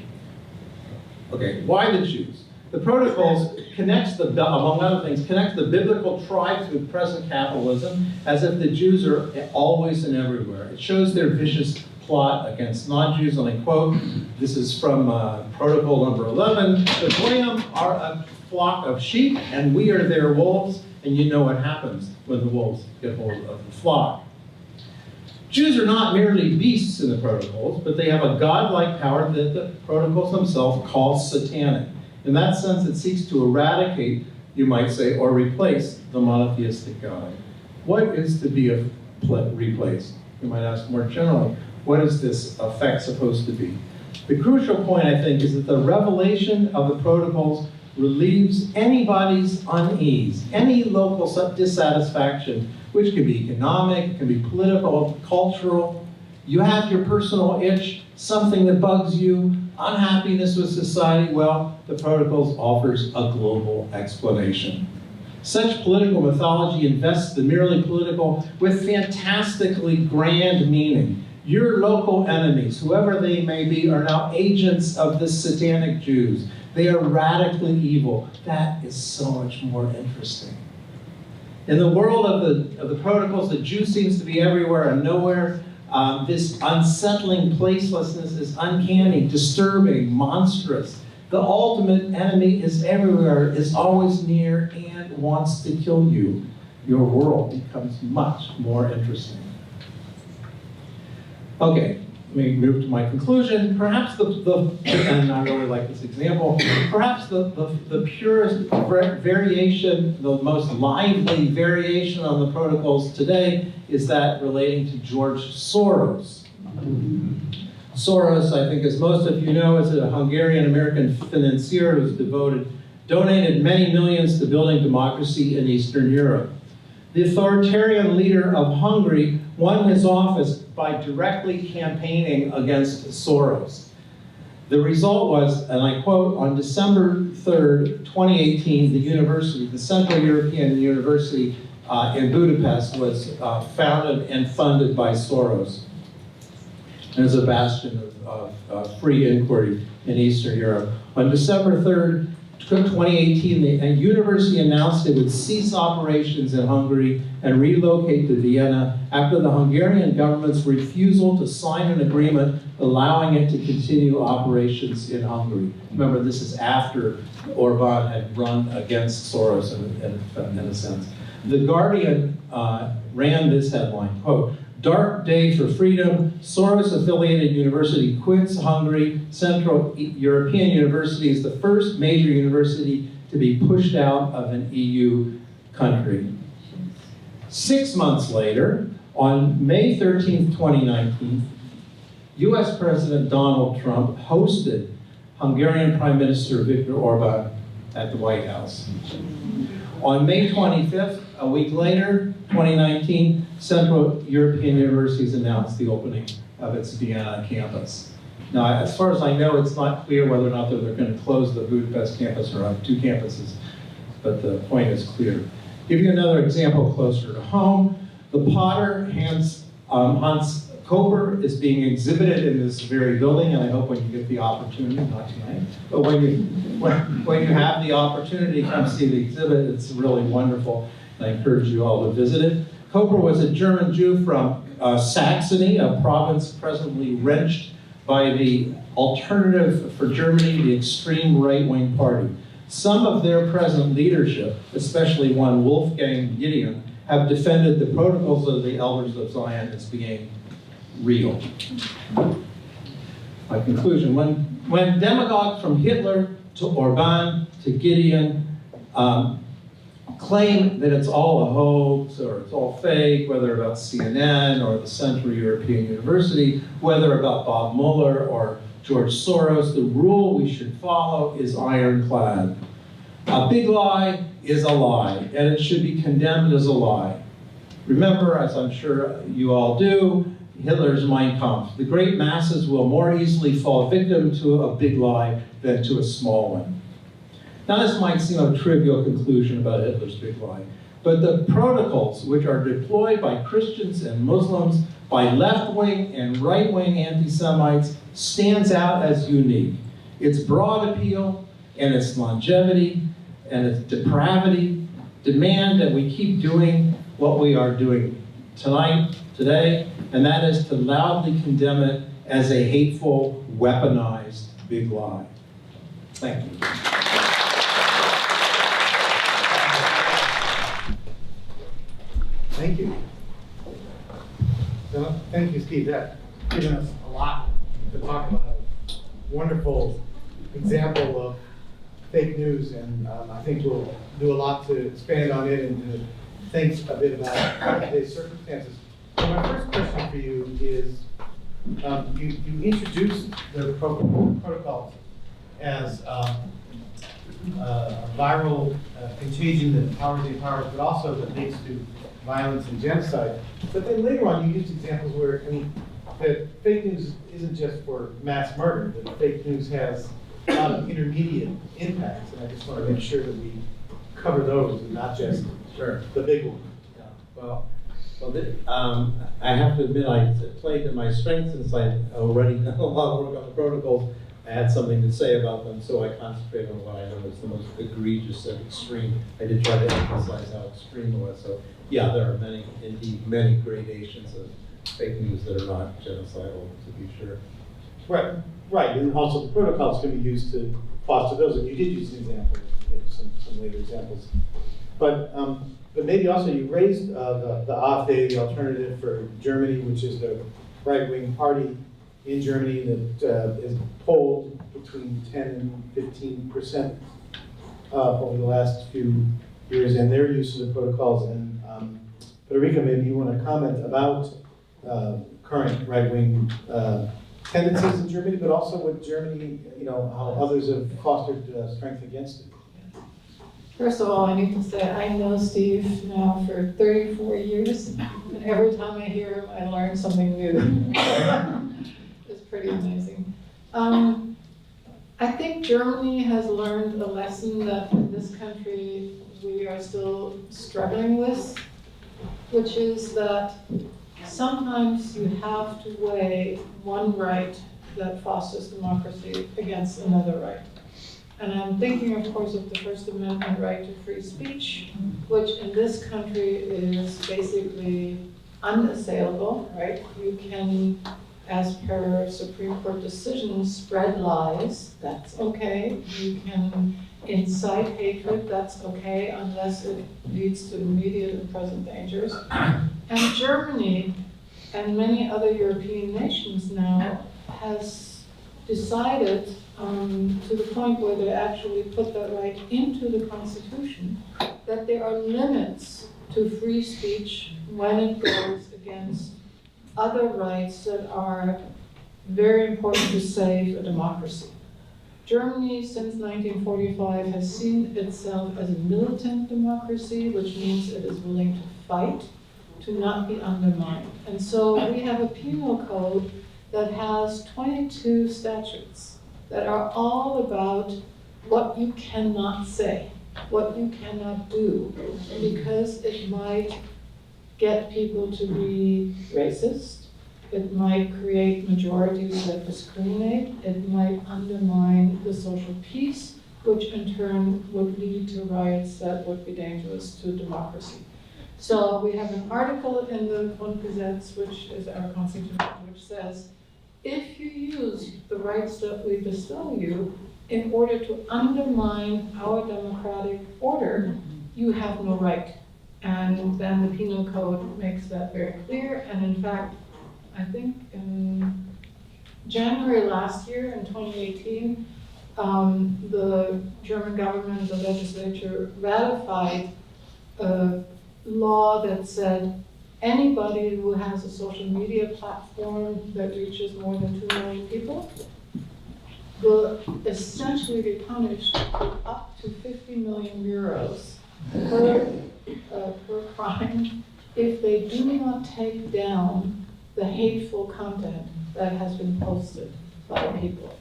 Okay, why the Jews? The protocols among other things, connects the biblical tribes with present capitalism as if the Jews are always and everywhere. It shows their vicious plot against non-Jews, and I quote, this is from protocol number 11, "The Goyim are a flock of sheep, and we are their wolves," and you know what happens when the wolves get hold of the flock. Jews are not merely beasts in the protocols, but they have a godlike power that the protocols themselves call satanic. In that sense, it seeks to eradicate, you might say, or replace the monotheistic God. What is to be replaced? You might ask more generally, what is this effect supposed to be? The crucial point, I think, is that the revelation of the protocols relieves anybody's unease, any local dissatisfaction, which can be economic, it can be political, cultural. You have your personal itch, something that bugs you, unhappiness with society. Well, the Protocols offers a global explanation. Such political mythology invests the merely political with fantastically grand meaning. Your local enemies, whoever they may be, are now agents of the satanic Jews. They are radically evil. That is so much more interesting. In the world of the Protocols, the Jew seems to be everywhere and nowhere. This unsettling placelessness is uncanny, disturbing, monstrous. The ultimate enemy is everywhere, is always near, and wants to kill you. Your world becomes much more interesting. Okay, let me move to my conclusion. Perhaps and I really like this example, perhaps the purest variation, the most lively variation on the Protocols today is that relating to George Soros. Soros, I think as most of you know, is a Hungarian-American financier who's donated many millions to building democracy in Eastern Europe. The authoritarian leader of Hungary won his office by directly campaigning against Soros. The result was, and I quote, on December 3rd, 2018, the Central European University in Budapest was founded and funded by Soros as a bastion of free inquiry in Eastern Europe. On December 3rd, 2018, the university announced it would cease operations in Hungary and relocate to Vienna after the Hungarian government's refusal to sign an agreement allowing it to continue operations in Hungary. Remember, this is after Orban had run against Soros in a sense. The Guardian ran this headline, quote, "Dark day for freedom, Soros-affiliated university quits Hungary. Central European University is the first major university to be pushed out of an EU country." 6 months later, on May 13th, 2019, US President Donald Trump hosted Hungarian Prime Minister Viktor Orban at the White House. On May 25th, a week later, 2019, Central European Universities announced the opening of its Vienna campus. Now, as far as I know, it's not clear whether or not they're going to close the Budapest campus or have two campuses, but the point is clear. Give you another example closer to home. The potter Hans Koper is being exhibited in this very building, and I hope when you get the opportunity, not tonight, but when you have the opportunity to come see the exhibit, it's really wonderful. I encourage you all to visit it. Koper was a German Jew from Saxony, a province presently wrenched by the Alternative for Germany, the extreme right-wing party. Some of their present leadership, especially one Wolfgang Gideon, have defended the Protocols of the Elders of Zion as being real. My conclusion, when demagogues from Hitler to Orban to Gideon claim that it's all a hoax or it's all fake, whether about CNN or the Central European University, whether about Bob Mueller or George Soros, the rule we should follow is ironclad. A big lie is a lie, and it should be condemned as a lie. Remember, as I'm sure you all do, Hitler's Mein Kampf. The great masses will more easily fall victim to a big lie than to a small one. Now, this might seem a trivial conclusion about Hitler's big lie, but the Protocols, which are deployed by Christians and Muslims, by left-wing and right-wing anti-Semites, stands out as unique. Its broad appeal and its longevity and its depravity demand that we keep doing what we are doing today, and that is to loudly condemn it as a hateful, weaponized big lie. Thank you. Thank you. So, thank you, Steve. That's given us a lot to talk about. A wonderful example of fake news, and I think we'll do a lot to expand on it and to think a bit about today's circumstances. So my first question for you is, you introduced the protocols as a viral contagion that empowers the empowers, but also that leads to violence and genocide. But then later on, you used examples where, I mean, that fake news isn't just for mass murder, that fake news has a lot of intermediate impacts, and I just want to make sure that we cover those and not just the big one. Yeah, well, I have to admit, I played to my strengths since I already done a lot of work on the protocols. I had something to say about them, so I concentrated on what I know is the most egregious and extreme. I did try to emphasize how extreme it was. So, yeah, there are many gradations of fake news that are not genocidal, to be sure. Right, and also the protocols can be used to foster those, and you did use an example, some later examples. But maybe also you raised the AfD, the alternative for Germany, which is the right-wing party in Germany that is polled between 10 and 15% over the last few years, and their use of the protocols. And Friderike, maybe you want to comment about current right-wing tendencies in Germany, but also with Germany, how others have fostered strength against it. First of all, I need to say I know Steve now for 34 years, and every time I hear him, I learn something new. It's pretty amazing. I think Germany has learned a lesson that in this country we are still struggling with, which is that sometimes you have to weigh one right that fosters democracy against another right. And I'm thinking, of course, of the First Amendment right to free speech, which in this country is basically unassailable, right? You can, as per Supreme Court decisions, spread lies, that's okay. You can incite hatred, that's okay, unless it leads to immediate and present dangers. And Germany and many other European nations now has decided to the point where they actually put that right into the Constitution, that there are limits to free speech when it goes against other rights that are very important to save a democracy. Germany, since 1945, has seen itself as a militant democracy, which means it is willing to fight, to not be undermined. And so we have a penal code that has 22 statutes that are all about what you cannot say, what you cannot do, because it might get people to be racist, it might create majorities that discriminate, it might undermine the social peace, which in turn would lead to riots that would be dangerous to democracy. So we have an article in the Grundgesetz, which is our constitution, which says, if you use the rights that we bestow you in order to undermine our democratic order, you have no right. And then the penal code makes that very clear. And in fact, I think in January last year, in 2018, the German government, the legislature, ratified a law that said anybody who has a social media platform that reaches more than 2 million people will essentially be punished with up to 50 million euros per crime if they do not take down the hateful content that has been posted by people.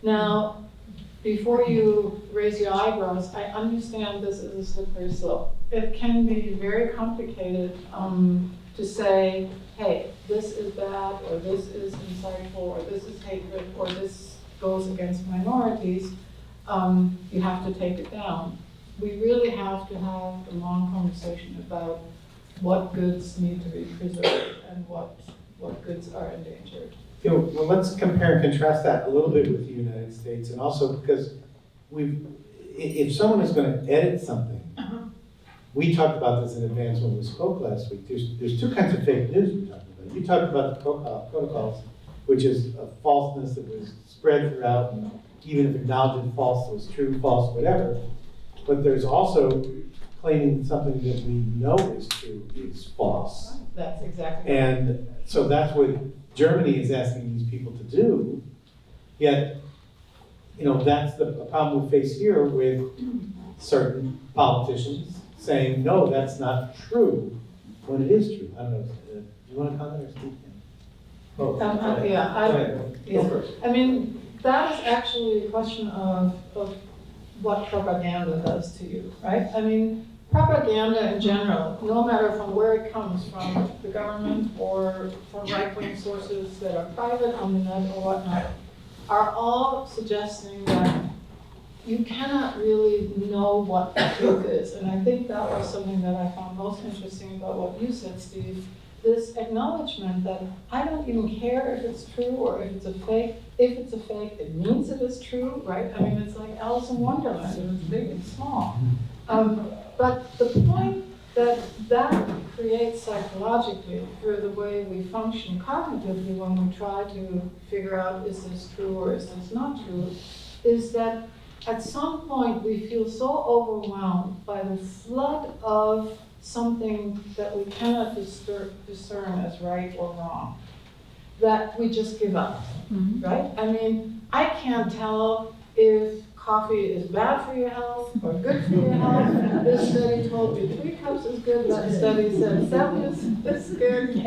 Now, before you raise your eyebrows, I understand this is a slippery slope. It can be very complicated to say, hey, this is bad, or this is insightful, or this is hatred, or this goes against minorities. You have to take it down. We really have to have a long conversation about what goods need to be preserved and what goods are endangered. Well, let's compare and contrast that a little bit with the United States, and also because if someone is going to edit something, we talked about this in advance when we spoke last week. There's two kinds of fake news we talked about. You talked about the protocols, which is a falseness that was spread throughout, and even if acknowledged as false, it was true, false, whatever. But there's also claiming something that we know is true is false. That's exactly right. And so that's what Germany is asking these people to do. Yet, that's the problem we face here with certain politicians saying, no, that's not true, when it is true. I don't know, do you want to comment or speak? Oh, I mean, that is actually a question of what propaganda does to you, right? I mean, propaganda in general, no matter from where it comes from, the government or from right-wing sources that are private on the net or whatnot, are all suggesting that you cannot really know what the truth is. And I think that was something that I found most interesting about what you said, Steve, this acknowledgement that I don't even care if it's true or if it's a fake. If it's a fake, it means it is true, right? I mean, it's like Alice in Wonderland, it was big and small. But the point that creates psychologically through the way we function cognitively when we try to figure out is this true or is this not true, is that at some point we feel so overwhelmed by the flood of something that we cannot discern as right or wrong, that we just give up, right? I mean, I can't tell if coffee is bad for your health or good for your health. This study told me 3 cups is good, that study said 7 is good.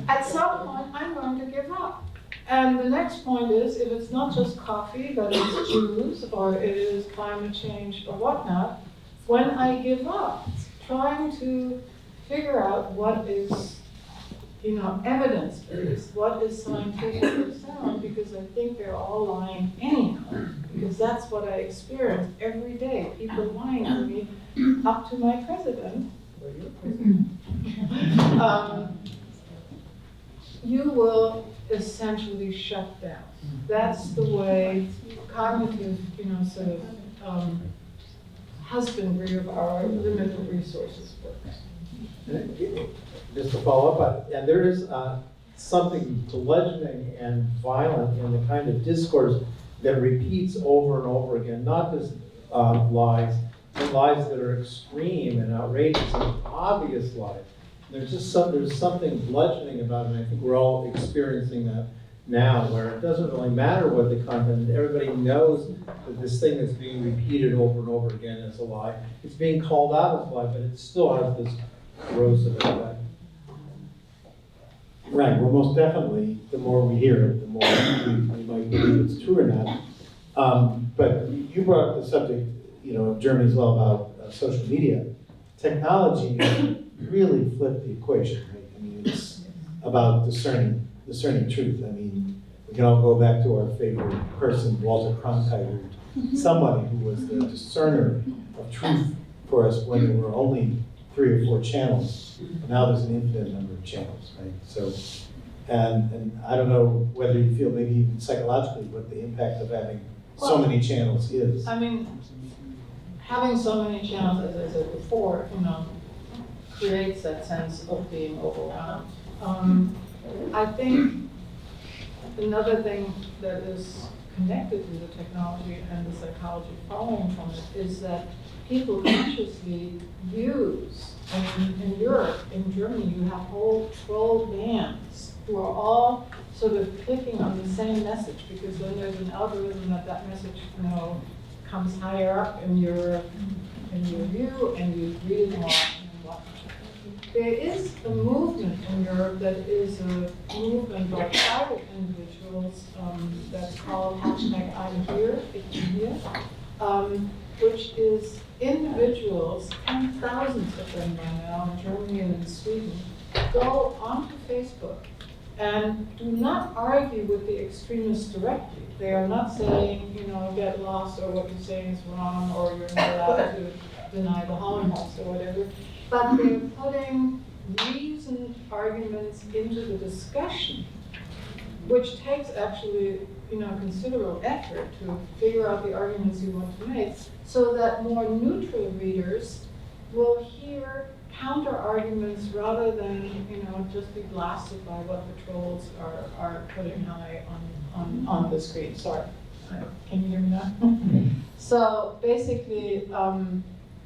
At some point, I'm going to give up. And the next point is, if it's not just coffee, but it's Jews, or it is climate change, or whatnot, when I give up, trying to figure out what is, evidence-based, what is scientifically sound, because I think they're all lying anyhow, because that's what I experience every day, people lying to me, up to my president, or your president. You will essentially shut down. That's the way cognitive, sort of husbandry of our limited resources works. Just to follow up, and there is something bludgeoning and violent in the kind of discourse that repeats over and over again, not just lies, but lies that are extreme and outrageous and obvious lies. There's something bludgeoning about it, and I think we're all experiencing that now, where it doesn't really matter what the content is. Everybody knows that this thing that's being repeated over and over again is a lie. It's being called out as a lie, but it still has this corrosive effect. Right, well, most definitely, the more we hear it, the more we might believe it's true or not. But you brought up the subject, of Germany's law about social media. Technology really flipped the equation, right? I mean, it's about discerning truth. I mean, we can all go back to our favorite person, Walter Cronkite, somebody who was the discerner of truth for us when there were only 3 or 4 channels. Now there's an infinite number of channels, right? So, and I don't know whether you feel maybe even psychologically what the impact of having so many channels is. I mean, having so many channels, as I said before, creates that sense of being overwhelmed. I think another thing that is connected to the technology and the psychology following from it is that people consciously use, in Europe, in Germany, you have whole troll bands who are all sort of clicking on the same message, because then there's an algorithm that message, comes higher up in your view, and you read it more and whatnot. There is a movement in Europe that is a movement by private individuals that's called #I'mHere, which is individuals, 10,000s of them by now in Germany and in Sweden, go onto Facebook and do not argue with the extremists directly. They are not saying, get lost, or what you're saying is wrong, or you're not allowed to deny the Holocaust or whatever. But they're putting reasoned arguments into the discussion, which takes actually, considerable effort to figure out the arguments you want to make, so that more neutral readers will hear counter arguments rather than, just be blasted by what the trolls are putting high on the screen. Sorry, can you hear me now? So basically,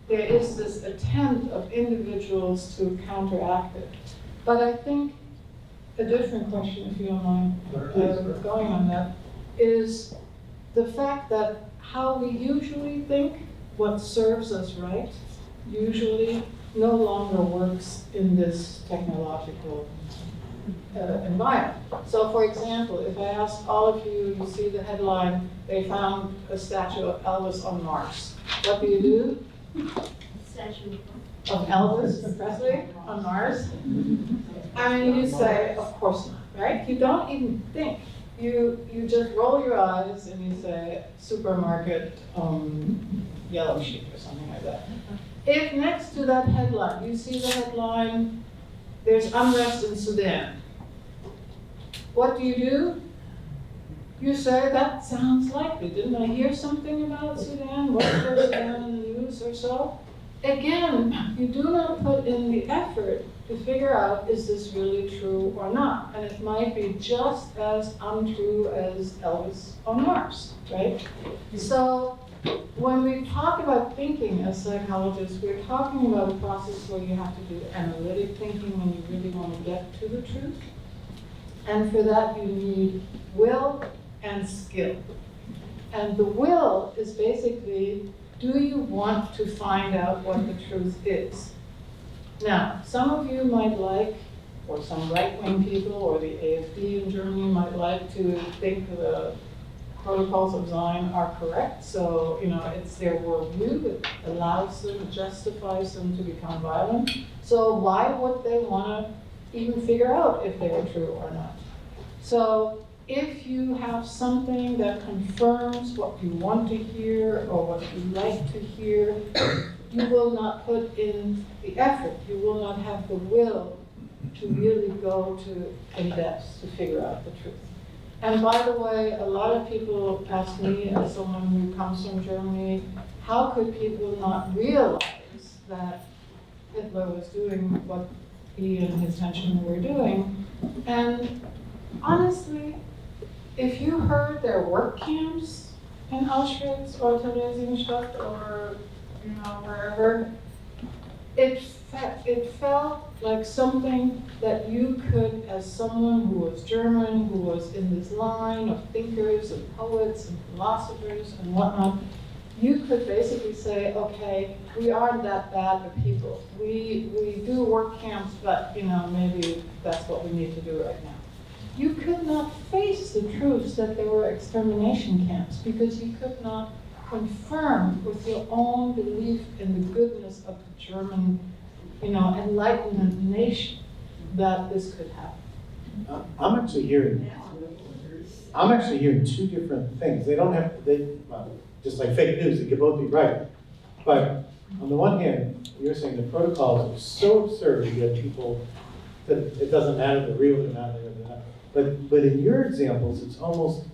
there is this attempt of individuals to counteract it. But I think a different question, if you don't mind going on that, is the fact that how we usually think, what serves us right, usually no longer works in this technological environment. So for example, if I asked all of you, you see the headline, they found a statue of Elvis on Mars. What do? Statue Of Elvis Presley on Mars? I mean, you say, of course not, right? You don't even think. You just roll your eyes and you say, supermarket yellow sheet or something like that. If next to that headline, you see the headline, there's unrest in Sudan. What do? You say, that sounds likely. Didn't I hear something about Sudan? What was Sudan in the news or so? Again, you do not put in the effort to figure out, is this really true or not? And it might be just as untrue as Elvis on Mars, right? So when we talk about thinking as psychologists, we're talking about a process where you have to do analytic thinking when you really want to get to the truth. And for that, you need will and skill. And the will is basically, do you want to find out what the truth is? Now, some of you might like, or some right-wing people, or the AfD in Germany might like to think the protocols of Zion are correct. So, it's their worldview that allows them, justifies them to become violent. So why would they want to even figure out if they are true or not? So if you have something that confirms what you want to hear or what you like to hear, you will not put in the effort. You will not have the will to really go to in depth to figure out the truth. And by the way, a lot of people ask me, as someone who comes from Germany, how could people not realize that Hitler was doing what he and his henchmen were doing? And honestly, if you heard there were work camps in Auschwitz or Theresienstadt or wherever, it felt like something that you could, as someone who was German, who was in this line of thinkers and poets and philosophers and whatnot, you could basically say, okay, we aren't that bad of people. We do work camps, but maybe that's what we need to do right now. You could not face the truths that there were extermination camps because you could not confirm with your own belief in the goodness of the German, Enlightenment nation that this could happen. I'm actually hearing two different things. They don't have, just like fake news, they could both be right. But on the one hand, you're saying the protocols are so absurd to get people that it doesn't matter if they're real or not, they're not. But in your examples, it's almost,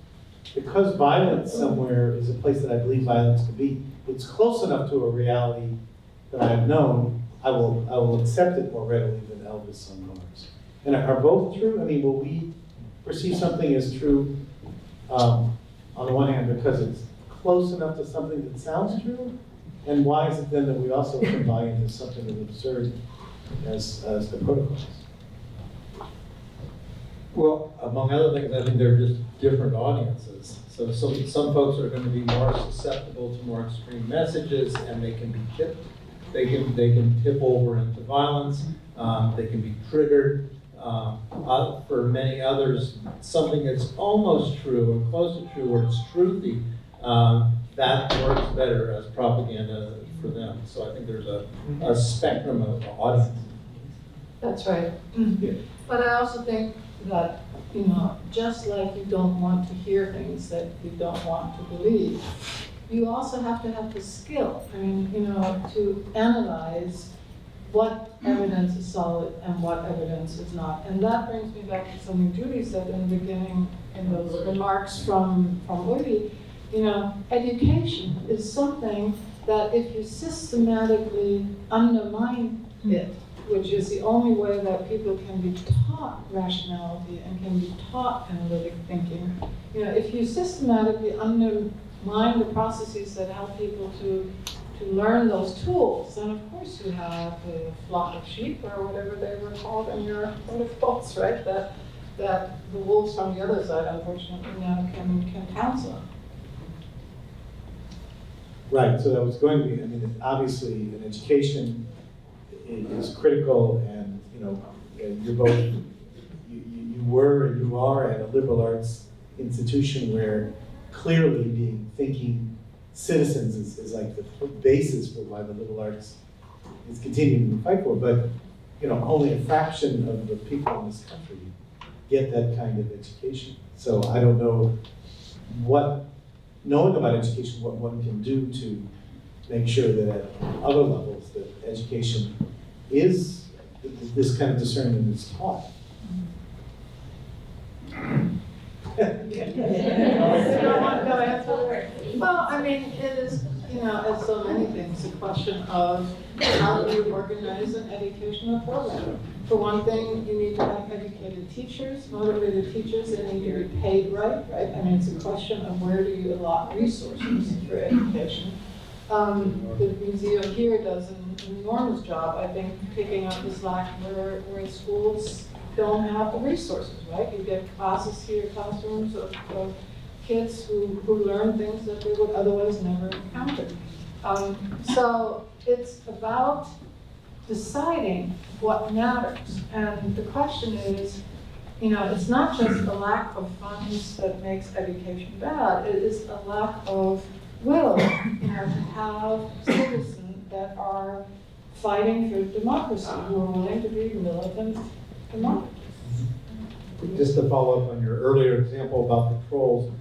because violence somewhere is a place that I believe violence can be, it's close enough to a reality that I've known, I will accept it more readily than Elvis on Mars. And are both true? I mean, will we perceive something as true on the one hand because it's close enough to something that sounds true? And why is it then that we also can buy into something as absurd as the protocols? Well, among other things, I think they're just different audiences. So some folks are going to be more susceptible to more extreme messages, and they can be tipped. They can tip over into violence. They can be triggered. For many others, something that's almost true or close to true, or it's truthy, that works better as propaganda for them. So I think there's a spectrum of audience. That's right. But I also think that, just like you don't want to hear things that you don't want to believe, you also have to have the skill, to analyze what evidence is solid and what evidence is not. And that brings me back to something Judy said in the beginning in those remarks from Udi. Education is something that if you systematically undermine it, which is the only way that people can be taught rationality and can be taught analytic thinking. If you systematically undermine the processes that help people to learn those tools, then of course you have a flock of sheep or whatever they were called in your protocols, right? That the wolves from the other side, unfortunately, now can pounce on. Right, so that was going to be, I mean, obviously, an education is critical, and, you're both, you were and you are at a liberal arts institution where clearly being thinking citizens is like the basis for why the liberal arts is continuing to fight for, but, only a fraction of the people in this country get that kind of education. So I don't know knowing about education, what one can do to make sure that at other levels, that education is, this kind of discernment is taught. Well, I mean, it is, as so many things, a question of how do you organize an educational program. For one thing, you need to have educated teachers, motivated teachers, they need to be paid right? I mean, it's a question of where do you allot resources for education. The museum here does an enormous job, I think, picking up the slack where schools don't have the resources, right? You get classes here, classrooms of kids who learn things that they would otherwise never encounter. So it's about deciding what matters. And the question is, it's not just a lack of funds that makes education bad, it is a lack of will, to have citizens that are fighting for democracy, who are willing to be militant democracies. Just to follow up on your earlier example about the trolls,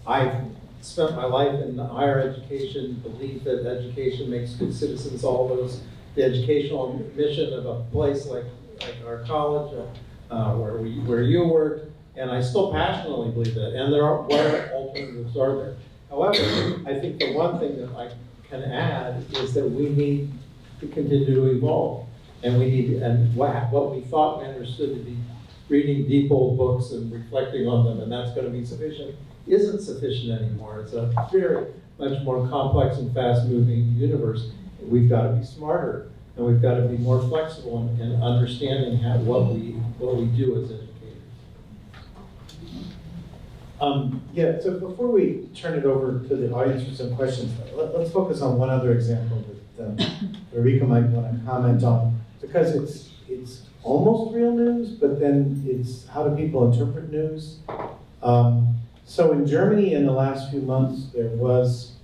I've spent my life in higher education, believe that education makes good citizens, all those, the educational mission of a place like our college, where you worked, and I still passionately believe that, and what alternatives are there? However, I think the one thing that I can add is that we need to continue to evolve, and what we thought we understood to be reading deep old books and reflecting on them, and that's going to be sufficient, isn't sufficient anymore. It's a very much more complex and fast-moving universe. We've got to be smarter, and we've got to be more flexible in understanding what we do as educators. So before we turn it over to the audience for some questions, let's focus on one other example that Friderike might want to comment on, because it's almost real news, but then it's how do people interpret news. So in Germany in the last few months, there was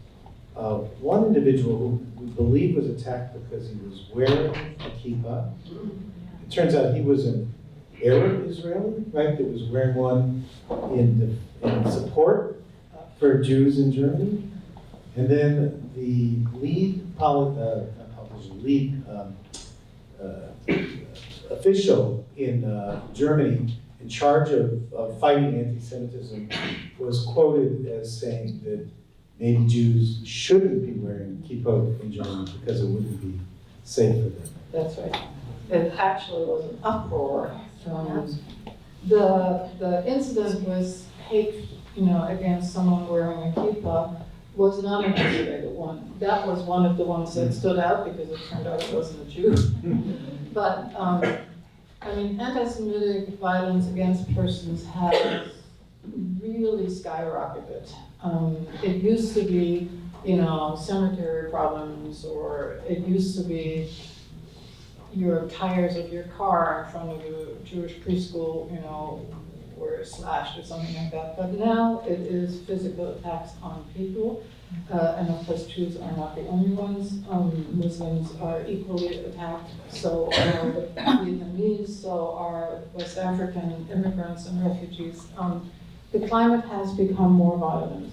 one individual who we believe was attacked because he was wearing a kippah. It turns out he was an Arab Israeli, right, that was wearing one in support for Jews in Germany. And then the lead official in Germany in charge of fighting anti-Semitism was quoted as saying that maybe Jews shouldn't be wearing kippot in Germany because it wouldn't be safe for them. That's right. It actually was an uproar. The incident with hate, against someone wearing a kippah was not an isolated one. That was one of the ones that stood out because it turned out it wasn't a Jew. But anti-Semitic violence against persons has really skyrocketed. It used to be, cemetery problems, or it used to be your tires of your car in front of a Jewish preschool, were slashed or something like that. But now it is physical attacks on people. And of course, Jews are not the only ones. Muslims are equally attacked. So are the Vietnamese, so are West African immigrants and refugees. The climate has become more violent.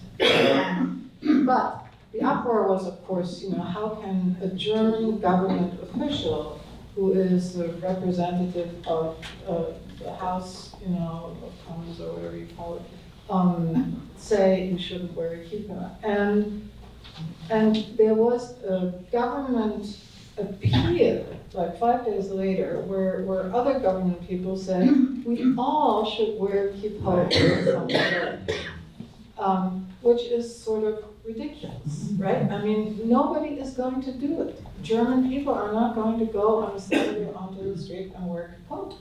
But the uproar was, of course, how can a German government official, who is the representative of the House, of Commons or whatever you call it, say you shouldn't wear a kippah. And there was a government appeal, like 5 days later, where other government people said, we all should wear kippah or something, which is sort of ridiculous, right? I mean, nobody is going to do it. German people are not going to go on a Saturday onto the street and wear kippah.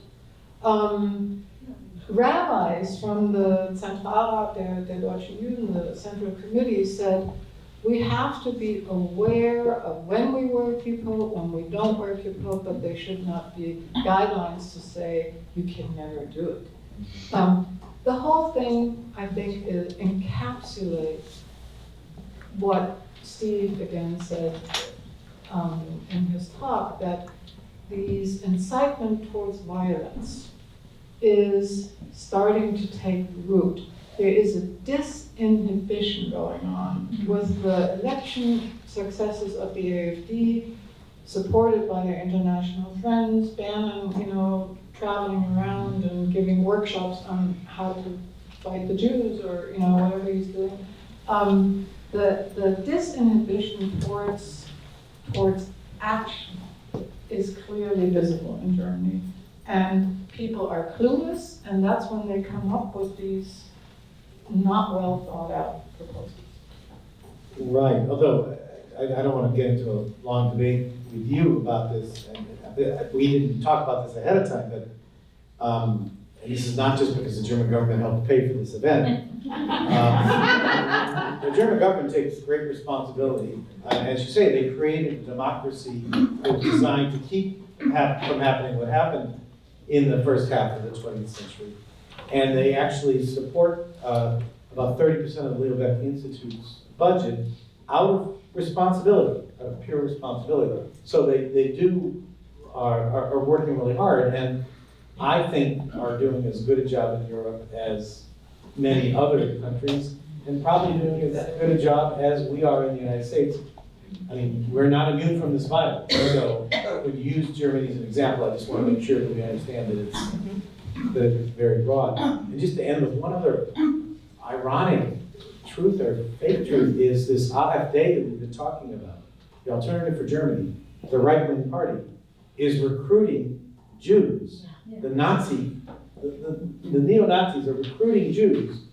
Rabbis from the Zentralrat der Deutschen Juden, the Central Committee, said, we have to be aware of when we work people, when we don't work people, but there should not be guidelines to say you can never do it. The whole thing, I think, encapsulates what Steve again said in his talk, that these incitement towards violence is starting to take root. There is a disinhibition going on with the election successes of the AfD, supported by their international friends, Bannon, traveling around and giving workshops on how to fight the Jews or, whatever he's doing. The disinhibition towards action is clearly visible in Germany. And people are clueless, and that's when they come up with these not well thought out proposals. Right, although I don't want to get into a long debate with you about this, and we didn't talk about this ahead of time, but, and this is not just because the German government helped pay for this event. The German government takes great responsibility. As you say, they created a democracy that was designed to keep from happening what happened in the first half of the 20th century. And they actually support about 30% of the Leoben Institute's budget out of responsibility, out of pure responsibility. So they are working really hard, and I think are doing as good a job in Europe as many other countries, and probably doing as good a job as we are in the United States. I mean, we're not immune from this violence. So when you use Germany as an example, I just want to make sure that we understand that it's very broad. And just to end with one other ironic truth or fake truth is this AfD that we've been talking about, the Alternative for Germany, the right-wing party, is recruiting Jews. The neo-Nazis are recruiting Jews,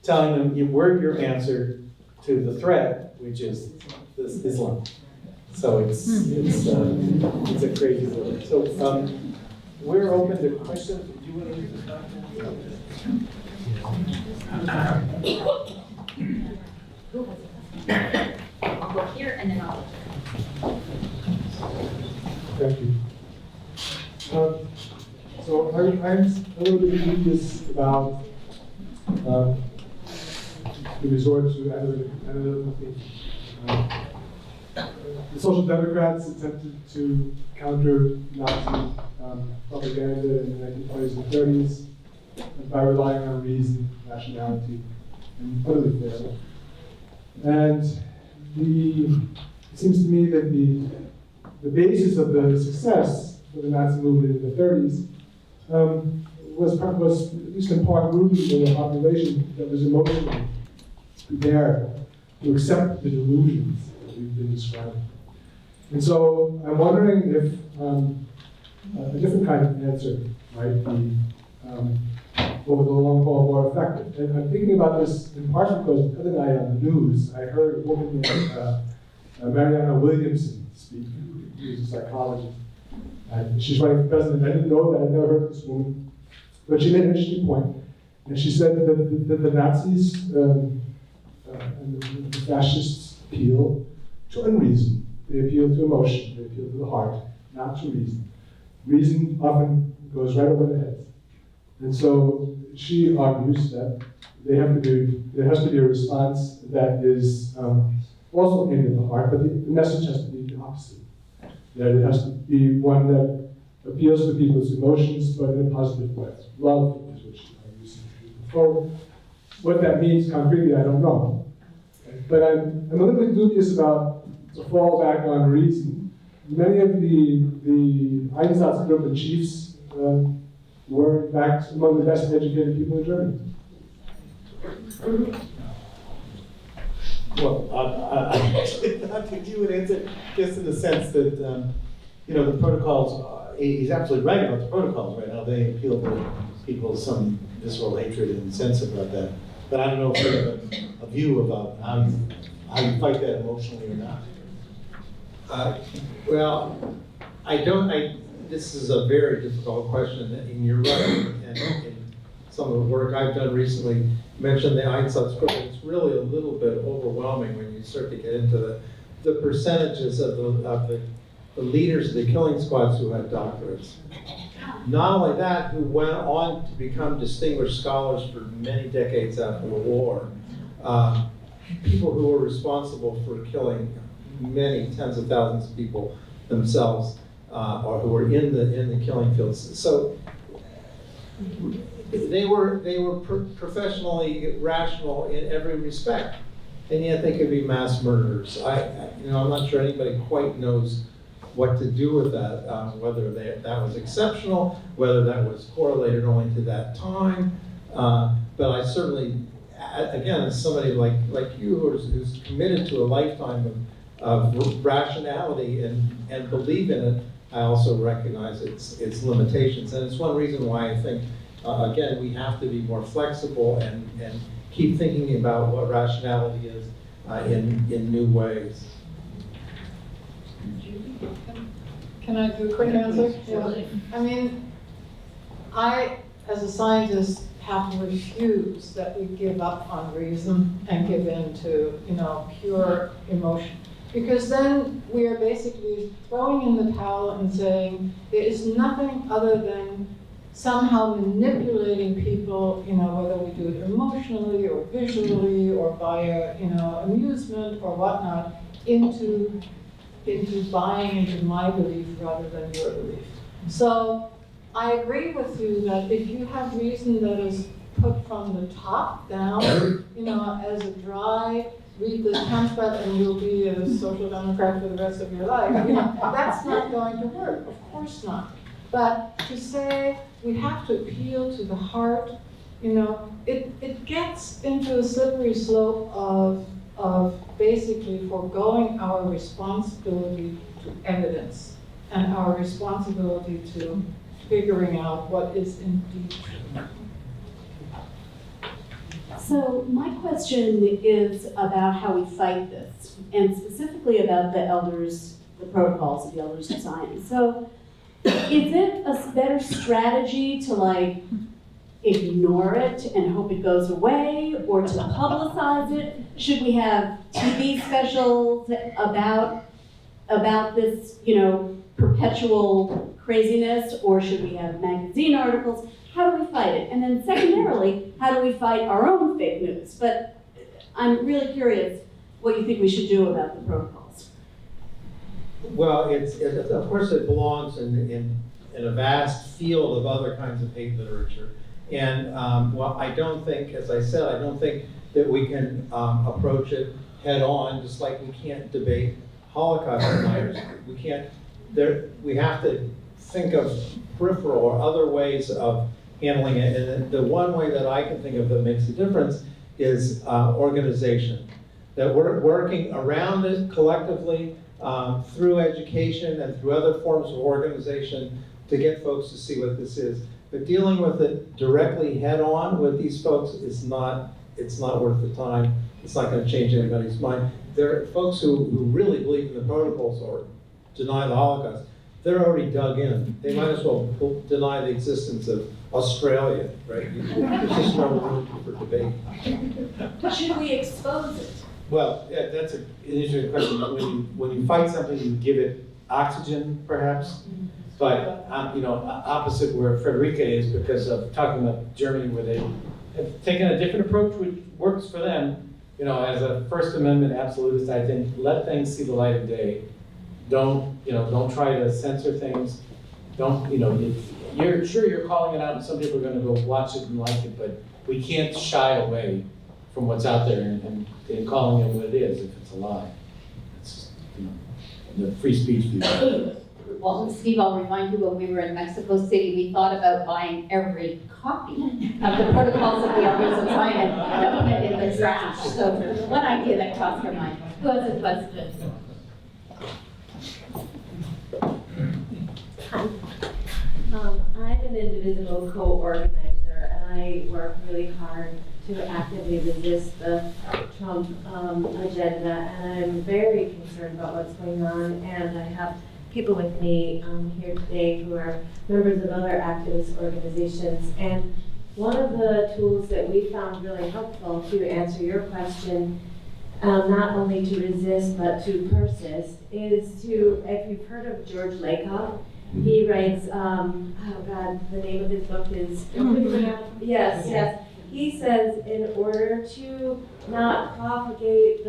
telling them we're your answer to the threat, which is this Islam. So it's a crazy world. So we're open to questions. Do you want to use this I'll go here and then I'll. Thank you. So I'm a little bit dubious about the resort to analytical thinking. The Social Democrats attempted to counter Nazi propaganda in the 1920s and 30s by relying on reason, nationality, and utterly failed. And it seems to me that the basis of the success of the Nazi movement in the 30s was at least in part rooted in a population that was emotionally prepared to accept the delusions that we've been describing. And so I'm wondering if a different kind of answer might be over the long haul more effective. And I'm thinking about this in part because the other night on the news, I heard a woman named Mariana Williamson speak, who's a psychologist. And she's running for president. I didn't know that, I'd never heard of this woman. But she made an interesting point. And she said that the Nazis and the fascists appeal to unreason. They appeal to emotion, they appeal to the heart, not to reason. Reason often goes right over the head. And so she argues that there has to be a response that is also aimed at the heart, but the message has to be the opposite. That it has to be one that appeals to people's emotions, but in a positive way. Love is what she argues. For what that means concretely, I don't know. But I'm a little bit dubious about the fall back on reason. Many of the Einsatzgruppe chiefs were, in fact, among the best educated people in Germany. Well, I think you would answer just in the sense that, the protocols, he's absolutely right about the protocols, right? How they appeal to people's some visceral hatred and sense about that. But I don't know if you have a view about how you fight that emotionally or not. Well, this is a very difficult question, and you're right. And in some of the work I've done recently mentioned the Einsatzgruppe. It's really a little bit overwhelming when you start to get into the percentages of the leaders of the killing squads who had doctorates. Not only that, who went on to become distinguished scholars for many decades after the war. People who were responsible for killing many tens of thousands of people themselves, or who were in the killing fields. So they were professionally rational in every respect, and yet they could be mass murderers. I'm not sure anybody quite knows what to do with that, whether that was exceptional, whether that was correlated only to that time. But I certainly, again, as somebody like you who's committed to a lifetime of rationality and believe in it, I also recognize its limitations. And it's one reason why I think, again, we have to be more flexible and keep thinking about what rationality is in new ways. Can I do a quick answer? Yeah. I mean, I, as a scientist, have to refuse that we give up on reason and give in to, pure emotion. Because then we are basically throwing in the towel and saying there is nothing other than somehow manipulating people, whether we do it emotionally or visually or via, amusement or whatnot, into buying into my belief rather than your belief. So I agree with you that if you have reason that is put from the top down, as a dry, read this pamphlet and you'll be a social democrat for the rest of your life, that's not going to work, of course not. But to say we have to appeal to the heart, it gets into a slippery slope of basically foregoing our responsibility to evidence and our responsibility to figuring out what is indeed true. So my question is about how we fight this, and specifically about the protocols of the elders of science. So is it a better strategy to ignore it and hope it goes away, or to publicize it? Should we have TV specials about this, perpetual craziness, or should we have magazine articles? How do we fight it? And then secondarily, how do we fight our own fake news? But I'm really curious what you think we should do about the protocols. Well, of course it belongs in a vast field of other kinds of hate literature. And I don't think, as I said, I don't think that we can approach it head on, just like we can't debate Holocaust deniers. We have to think of peripheral or other ways of handling it. And the one way that I can think of that makes a difference is organization. That we're working around it collectively through education and through other forms of organization to get folks to see what this is. But dealing with it directly head on with these folks it's not worth the time. It's not going to change anybody's mind. There are folks who really believe in the protocols or deny the Holocaust. They're already dug in. They might as well deny the existence of Australia, right? There's just no room for debate. Should we expose it? Well, yeah, that's an interesting question. When you fight something, you give it oxygen, perhaps. But opposite where Friderike is, because of talking about Germany, where they have taken a different approach, which works for them. As a First Amendment absolutist, I think let things see the light of day. Don't try to censor things. You're calling it out, and some people are going to go watch it and like it, but we can't shy away from what's out there and calling it what it is if it's a lie. It's the free speech view. Well, Steve, I'll remind you when we were in Mexico City, we thought about buying every copy of the Protocols of the Elders of Zion and putting it in the trash. So one idea that crossed your mind. Who has a question? Hi. I'm an indivisible co-organizer, and I work really hard to actively resist the Trump agenda, and I'm very concerned about what's going on, and I have people with me here today who are members of other activist organizations, and one of the tools that we found really helpful to answer your question, not only to resist but to persist, is to, if you've heard of George Lakoff, he writes, oh God, the name of his book is, yes, yes. He says in order to not propagate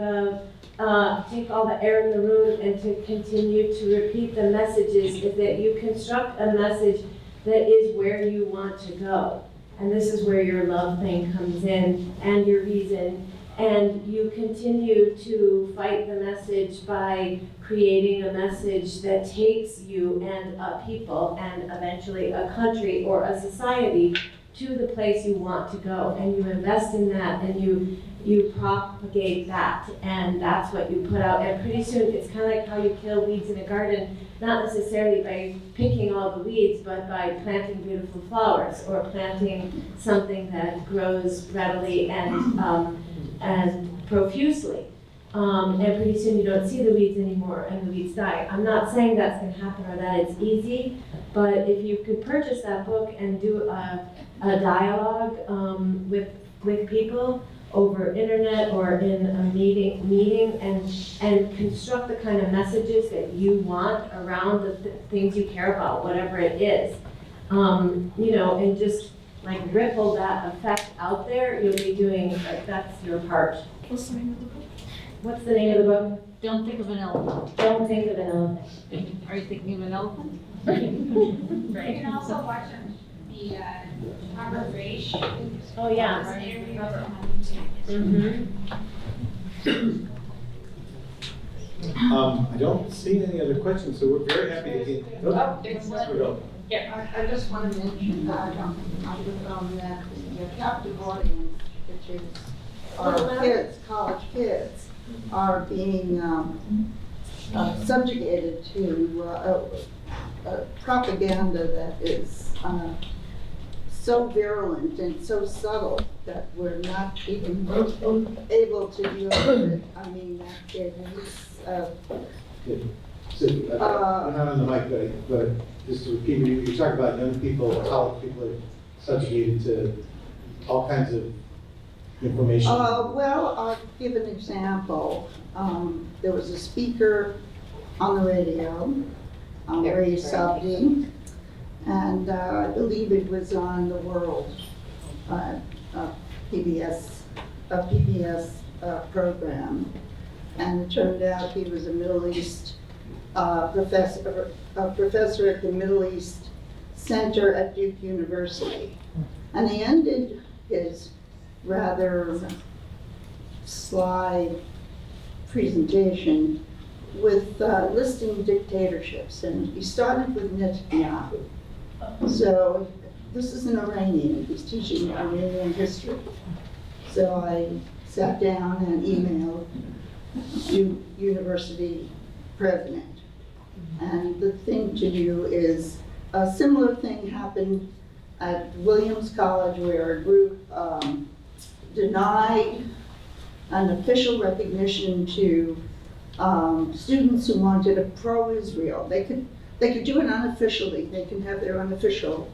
take all the air in the room and to continue to repeat the messages, is that you construct a message that is where you want to go. And this is where your love thing comes in, and your reason. And you continue to fight the message by creating a message that takes you and a people and eventually a country or a society to the place you want to go. And you invest in that, and you propagate that, and that's what you put out. And pretty soon it's kind of like how you kill weeds in a garden, not necessarily by picking all the weeds, but by planting beautiful flowers or planting something that grows readily and profusely. And pretty soon you don't see the weeds anymore and the weeds die. I'm not saying that's going to happen or that it's easy, but if you could purchase that book and do a dialogue with people over internet or in a meeting and construct the kind of messages that you want around the things you care about, whatever it is, and just like ripple that effect out there, you'll be doing, like, that's your part. What's the name of the book? What's the name of the book? Don't think of an elephant. Don't think of an elephant. Are you thinking of an elephant? You Right. can also watch the Harvard Rage. Oh, yeah. Mm-hmm. I don't see any other questions, so we're very happy to get. Oh, there's one. Here we go. I just want to mention that that your captive audience, which is our kids, college kids, are being subjugated to propaganda that is so virulent and so subtle that we're not even able to deal with it. I mean, that it is. So, we're not on the mic, but just to repeat, you're talking about young people, college people are subjugated to all kinds of information. Well, I'll give an example. There was a speaker on the radio, Ray Sabdi, and I believe it was on the World PBS program. And it turned out he was a Middle East professor at the Middle East Center at Duke University. And he ended his rather sly presentation with listing dictatorships. And he started with Netanyahu. So this is an Iranian, he's teaching Iranian history. So I sat down and emailed the university president. And the thing to do is, a similar thing happened at Williams College where a group denied an official recognition to students who wanted a pro-Israel. They could do it unofficially, they can have their unofficial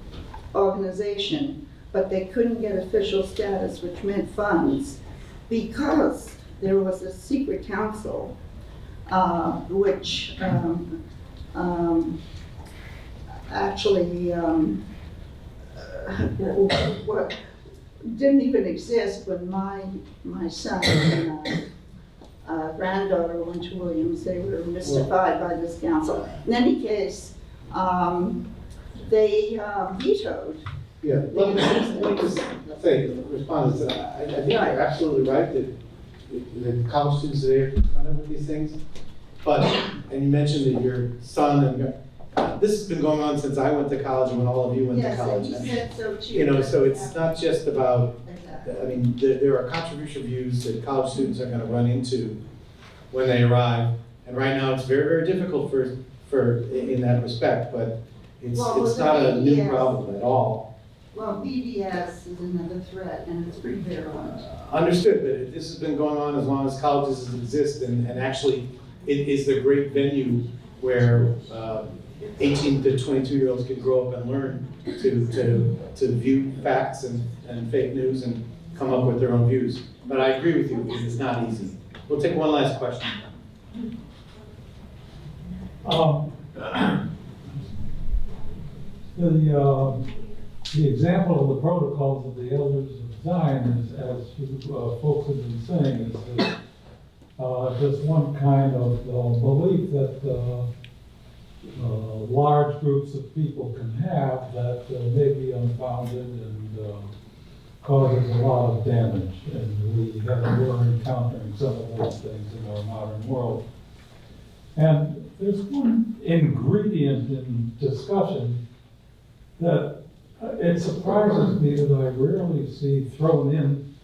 organization, but they couldn't get official status, which meant funds, because there was a secret council which actually didn't even exist when my son and granddaughter went to Williams. They were mystified by this council. In any case, they vetoed. Yeah, let me just say, respond to that. I think you're absolutely right that college students are confronted with these things. But, and you mentioned that your son and this has been going on since I went to college and when all of you went to college. Yes, and he said so too. You know, so it's not just about, Exactly. I mean, there are controversial views that college students are gonna run into when they arrive. And right now, it's very, very difficult for in that respect, but it's not a new problem at all. Well, BDS is another threat, and it's pretty virulent. Understood, but this has been going on as long as colleges exist, and actually, it is the great venue where 18 to 22-year-olds can grow up and learn to view facts and fake news and come up with their own views. But I agree with you, it's not easy. We'll take one last question. The example of the protocols of the elders of Zion is, as you folks have been saying, is that just one kind of belief that large groups of people can have that may be unfounded and causes a lot of damage. And we're encountering some of those things in our modern world. And there's one ingredient in discussion that it surprises me that I rarely see thrown in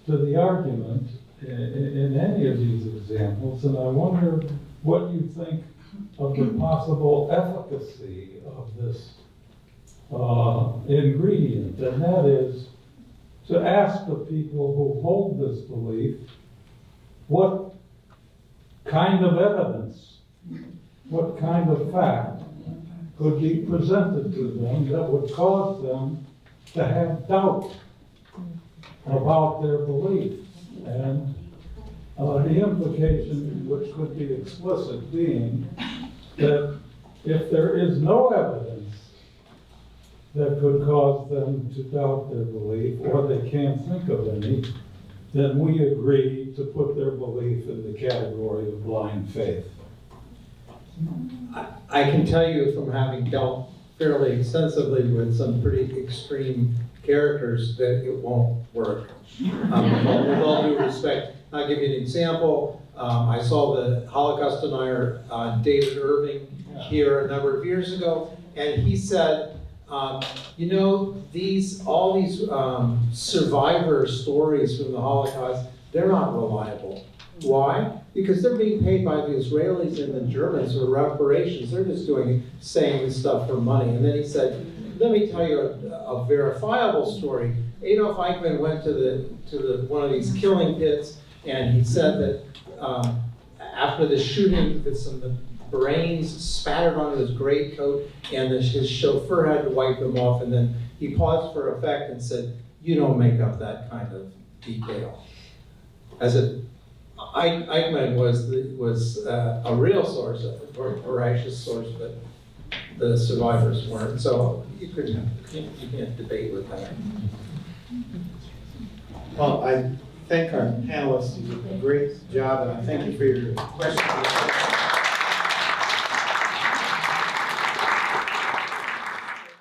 to the argument in any of these examples, and I wonder what you think of the possible efficacy of this ingredient, and that is to ask the people who hold this belief what kind of evidence, what kind of fact could be presented to them that would cause them to have doubt about their belief. And the implication, which could be explicit, being that if there is no evidence that could cause them to doubt their belief, or they can't think of any, then we agree to put their belief in the category of blind faith. I can tell you from having dealt fairly extensively with some pretty extreme characters that it won't work. With all due respect, I'll give you an example. I saw the Holocaust denier David Irving here a number of years ago, and he said, you know, all these survivor stories from the Holocaust, they're not reliable. Why? Because they're being paid by the Israelis and the Germans for reparations. They're just saying this stuff for money. And then he said, let me tell you a verifiable story. Adolf Eichmann went to one of these killing pits, and he said that after the shooting, that some of the brains spattered onto his greatcoat, and his chauffeur had to wipe them off, and then he paused for effect and said, you don't make up that kind of detail. As if Eichmann was a real source, a veracious source, but the survivors weren't. So you can't debate with that. Well, I thank our panelists. You did a great job, and I thank you for your questions.